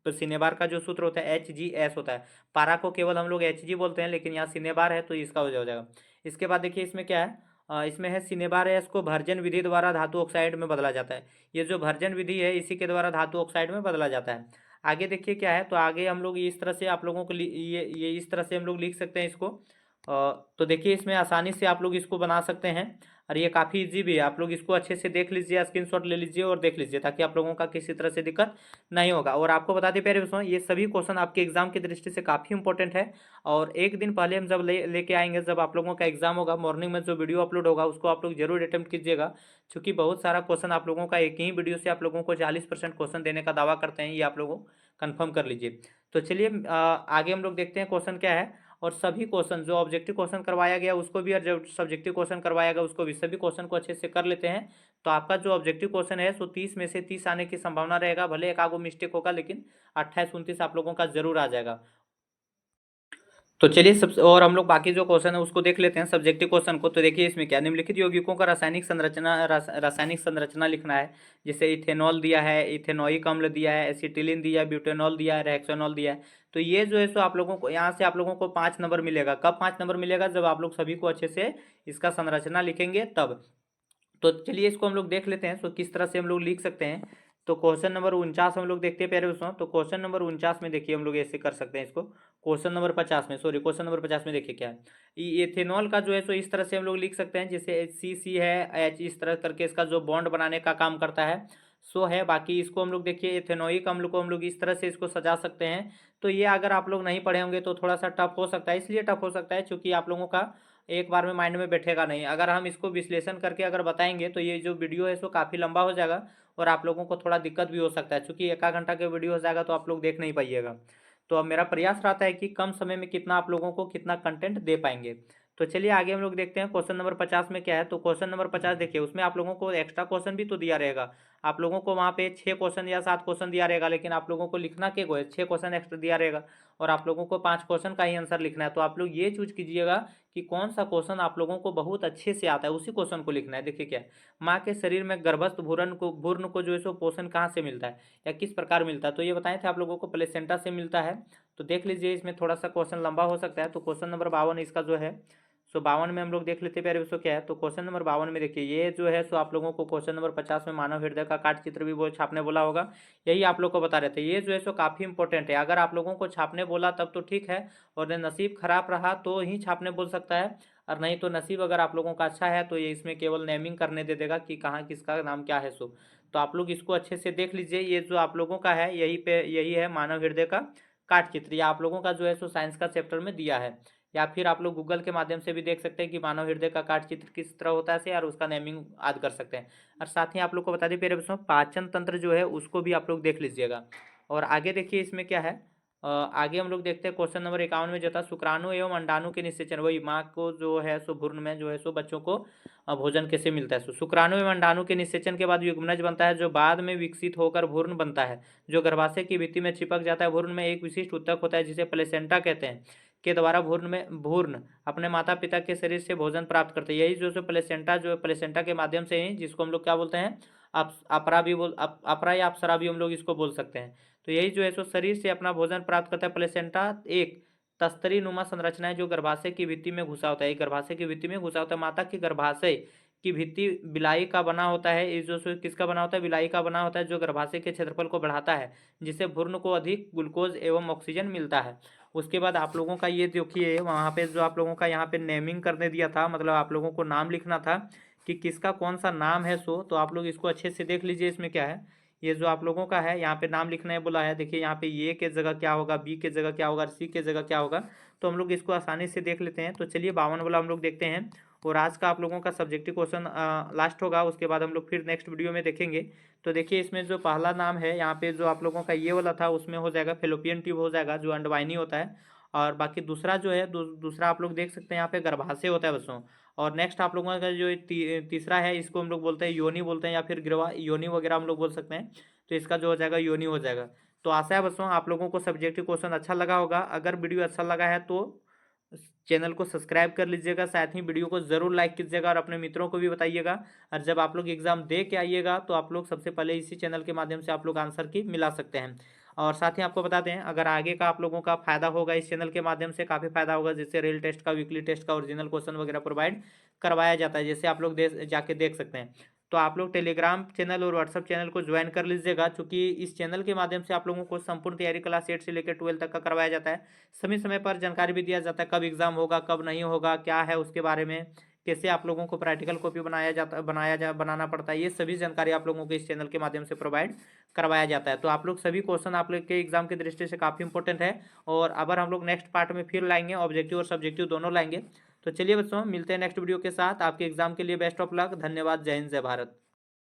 Speaker 1: तो सिनेबार का जो सूत्र होता है HGS होता है। पारा को केवल हम लोग HG बोलते हैं, लेकिन यहाँ सिनेबार है तो इसका हो जाएगा। इसके बाद देखिए इसमें क्या है, इसमें है सिनेबार अयस्क को भर्जन विधि द्वारा धातु ऑक्साइड में बदला जाता है। ये जो भर्जन विधि है इसी के द्वारा धातु ऑक्साइड में बदला जाता है। आगे देखिए क्या है, तो आगे हम लोग इस तरह से आप लोगों को ये इस तरह से हम लोग लिख सकते हैं इसको। तो देखिए इसमें आसानी से आप लोग इसको बना सकते हैं, और ये काफ़ी इजी भी है। आप लोग इसको अच्छे से देख लीजिए, स्क्रीनशॉट ले लीजिए और देख लीजिए, ताकि आप लोगों का किसी तरह से दिक्कत नहीं होगा। और आपको बता दें प्यारे दोस्तों, ये सभी क्वेश्चन आपके एग्जाम की दृष्टि से काफ़ी इंपॉर्टेंट है। और एक दिन पहले हम जब लेके आएंगे, जब आप लोगों का एग्जाम होगा, मॉर्निंग में जो वीडियो अपलोड होगा उसको आप लोग जरूर अटेम्प्ट कीजिएगा। क्योंकि बहुत सारा क्वेश्चन आप लोगों का एक ही वीडियो से आप लोगों को 40% क्वेश्चन देने का दावा करते हैं, ये आप लोगों कन्फर्म कर लीजिए। तो चलिए आगे हम लोग देखते हैं क्वेश्चन क्या है। और सभी क्वेश्चन जो ऑब्जेक्टिव क्वेश्चन करवाया गया उसको भी, और जो सब्जेक्टिव क्वेश्चन करवाया गया उसको भी, सभी क्वेश्चन को अच्छे से कर लेते हैं। तो आपका जो ऑब्जेक्टिव क्वेश्चन है सो 30 में से 30 आने की संभावना रहेगा। भले एक आगो मिस्टेक होगा, लेकिन 28 29 आप लोगों का जरूर आ जाएगा। तो चलिए सबसे और हम लोग बाकी जो क्वेश्चन है उसको देख लेते हैं सब्जेक्टिव क्वेश्चन को। तो देखिए इसमें क्या, निम्नलिखित यौगिकों का रासायनिक संरचना लिखना है। जैसे इथेनॉल दिया है, इथेनोइक अम्ल दिया है, एसिटिलीन दिया है, ब्यूटेनॉल दिया है, रेक्सोनॉल दिया है। तो ये जो है सो आप लोगों को यहाँ से आप लोगों को 5 नंबर मिलेगा। कब 5 नंबर मिलेगा? जब आप लोग सभी को अच्छे से इसका संरचना लिखेंगे तब। तो चलिए इसको हम लोग देख लेते हैं, तो किस तरह से हम लोग लिख सकते हैं। तो क्वेश्चन नंबर 49 हम लोग देखते हैं प्यारे दोस्तों। तो क्वेश्चन नंबर 49 में देखिए हम लोग ऐसे कर सकते हैं इसको। क्वेश्चन नंबर 50 में, सॉरी क्वेश्चन नंबर 50 में देखिए क्या है। इथेनॉल का जो है सो इस तरह से हम लोग लिख सकते हैं, जैसे HCC है, H इस तरह करके इसका जो बॉन्ड बनाने का काम करता है सो है। बाकी इसको हम लोग देखिए इथेनोइक अम्ल को हम लोग इस तरह से इसको सजा सकते हैं। तो ये अगर आप लोग नहीं पढ़े होंगे तो थोड़ा सा टफ हो सकता है। इसलिए टफ हो सकता है क्योंकि आप लोगों का एक बार में माइंड में बैठेगा नहीं। अगर हम इसको विश्लेषण करके अगर बताएंगे तो ये जो वीडियो है सो काफ़ी लंबा हो जाएगा और आप लोगों को थोड़ा दिक्कत भी हो सकता है, क्योंकि एक आध घंटा का वीडियो हो जाएगा तो आप लोग देख नहीं पाइएगा। तो अब मेरा प्रयास रहता है कि कम समय में कितना आप लोगों को कितना कंटेंट दे पाएंगे। तो चलिए आगे हम लोग देखते हैं क्वेश्चन नंबर 50 में क्या है। तो क्वेश्चन नंबर 50 देखिए, उसमें आप लोगों को एक्स्ट्रा क्वेश्चन भी तो दिया रहेगा। आप लोगों को वहाँ पे 6 क्वेश्चन या 7 क्वेश्चन दिया रहेगा, लेकिन आप लोगों को लिखना के 6 क्वेश्चन एक्स्ट्रा दिया रहेगा और आप लोगों को 5 क्वेश्चन का ही आंसर लिखना है। तो आप लोग ये चूज कीजिएगा कि कौन सा क्वेश्चन आप लोगों को बहुत अच्छे से आता है, उसी क्वेश्चन को लिखना है। देखिए क्या है, माँ के शरीर में गर्भस्थ भ्रूण को जो है सो पोषण कहाँ से मिलता है या किस प्रकार मिलता है? तो ये बताए थे आप लोगों को प्लेसेंटा से मिलता है। तो देख लीजिए इसमें थोड़ा सा क्वेश्चन लंबा हो सकता है। तो क्वेश्चन नंबर 52 इसका जो है सो 52 में हम लोग देख लेते हैं प्यारे दोस्तों क्या है। तो क्वेश्चन नंबर 52 में देखिए ये जो है सो आप लोगों को क्वेश्चन नंबर 50 में मानव हृदय का काट चित्र भी वो छापने बोला होगा, यही आप लोग को बता रहे थे। ये जो है सो काफ़ी इंपॉर्टेंट है। अगर आप लोगों को छापने बोला तब तो ठीक है, और नसीब खराब रहा तो ही छापने बोल सकता है, और नहीं तो नसीब अगर आप लोगों का अच्छा है तो ये इसमें केवल नेमिंग करने दे देगा कि कहाँ किसका नाम क्या है सो। तो आप लोग इसको अच्छे से देख लीजिए। ये जो आप लोगों का है यही है मानव हृदय का काट चित्र। या आप लोगों का जो है सो साइंस का चैप्टर में दिया है, या फिर आप लोग गूगल के माध्यम से भी देख सकते हैं कि मानव हृदय का काट चित्र किस तरह होता है से, और उसका नेमिंग आदि कर सकते हैं। और साथ ही आप लोग को बता दें प्यारे बच्चों, पाचन तंत्र जो है उसको भी आप लोग देख लीजिएगा। और आगे देखिए इसमें क्या है। आगे हम लोग देखते हैं क्वेश्चन नंबर 51 में जो था, शुक्राणु एवं अंडाणु के निषेचन, वही माँ को जो है सो भ्रूण में जो है सो बच्चों को भोजन कैसे मिलता है। सो शुक्राणु एवं अंडाणु के निषेचन के बाद युग्मनज बनता है, जो बाद में विकसित होकर भ्रूण बनता है, जो गर्भाशय की भित्ति में चिपक जाता है। भ्रूण में एक विशिष्ट ऊतक होता है जिसे प्लेसेंटा कहते हैं, के द्वारा भ्रूण अपने माता पिता के शरीर से भोजन प्राप्त करते हैं। यही जो प्लेसेंटा जो प्लेसेंटा के माध्यम से ही, जिसको हम लोग क्या बोलते हैं, अपरा या अप्सरा भी हम लोग इसको बोल सकते हैं। तो यही जो है सो शरीर से अपना भोजन प्राप्त करता है। प्लेसेंटा एक तस्तरी नुमा संरचना है जो गर्भाशय की भित्ति में घुसा होता है। गर्भाशय की भित्ति में घुसा होता है। माता की गर्भाशय की भित्ति बिलाई का बना होता है। ये जो किसका बना होता है? बिलाई का बना होता है, जो गर्भाशय के क्षेत्रफल को बढ़ाता है, जिससे भ्रूण को अधिक ग्लूकोज एवं ऑक्सीजन मिलता है। उसके बाद आप लोगों का ये देखिए वहाँ पे जो आप लोगों का यहाँ पे नेमिंग करने दिया था, मतलब आप लोगों को नाम लिखना था कि किसका कौन सा नाम है सो। तो आप लोग इसको अच्छे से देख लीजिए। इसमें क्या है, ये जो आप लोगों का है यहाँ पे नाम लिखना है बोला है। देखिए यहाँ पे ए के जगह क्या होगा, बी के जगह क्या होगा, सी के जगह क्या होगा। तो हम लोग इसको आसानी से देख लेते हैं। तो चलिए 52 वाला हम लोग देखते हैं, और आज का आप लोगों का सब्जेक्टिव क्वेश्चन लास्ट होगा। उसके बाद हम लोग फिर नेक्स्ट वीडियो में देखेंगे। तो देखिए इसमें जो पहला नाम है यहाँ पे जो आप लोगों का ये वाला था, उसमें हो जाएगा फेलोपियन ट्यूब हो जाएगा, जो अंडवाहिनी होता है। और बाकी दूसरा जो है दूसरा आप लोग देख सकते हैं यहाँ पे गर्भाशय होता है बच्चों। और नेक्स्ट आप लोगों का जो तीसरा है, इसको हम लोग बोलते हैं योनि बोलते हैं, या फिर गिरवा योनि वगैरह हम लोग बोल सकते हैं। तो इसका जो हो जाएगा योनि हो जाएगा। तो आशा है बच्चों आप लोगों को सब्जेक्टिव क्वेश्चन अच्छा लगा होगा। अगर वीडियो अच्छा लगा है तो चैनल को सब्सक्राइब कर लीजिएगा, साथ ही वीडियो को ज़रूर लाइक कीजिएगा और अपने मित्रों को भी बताइएगा। और जब आप लोग एग्ज़ाम दे के आइएगा तो आप लोग सबसे पहले इसी चैनल के माध्यम से आप लोग आंसर की मिला सकते हैं। और साथ ही आपको बता दें, अगर आगे का आप लोगों का फ़ायदा होगा इस चैनल के माध्यम से, काफ़ी फ़ायदा होगा। जैसे रेल टेस्ट का, वीकली टेस्ट का ओरिजिनल क्वेश्चन वगैरह प्रोवाइड करवाया जाता है, जैसे आप लोग जाके देख सकते हैं। तो आप लोग टेलीग्राम चैनल और व्हाट्सअप चैनल को ज्वाइन कर लीजिएगा, क्योंकि इस चैनल के माध्यम से आप लोगों को संपूर्ण तैयारी क्लास 8 से लेकर 12 तक का करवाया जाता है। समय समय पर जानकारी भी दिया जाता है, कब एग्जाम होगा कब नहीं होगा, क्या है उसके बारे में, कैसे आप लोगों को प्रैक्टिकल कॉपी बनाना पड़ता है। ये सभी जानकारी आप लोगों को इस चैनल के माध्यम से प्रोवाइड करवाया जाता है। तो आप लोग सभी क्वेश्चन आप लोग के एग्जाम की दृष्टि से काफ़ी इंपॉर्टेंट है। और अगर हम लोग नेक्स्ट पार्ट में फिर लाएंगे, ऑब्जेक्टिव और सब्जेक्टिव दोनों लाएंगे। तो चलिए बच्चों, मिलते हैं नेक्स्ट वीडियो के साथ। आपके एग्जाम के लिए बेस्ट ऑफ लक। धन्यवाद। जय हिंद, जय भारत।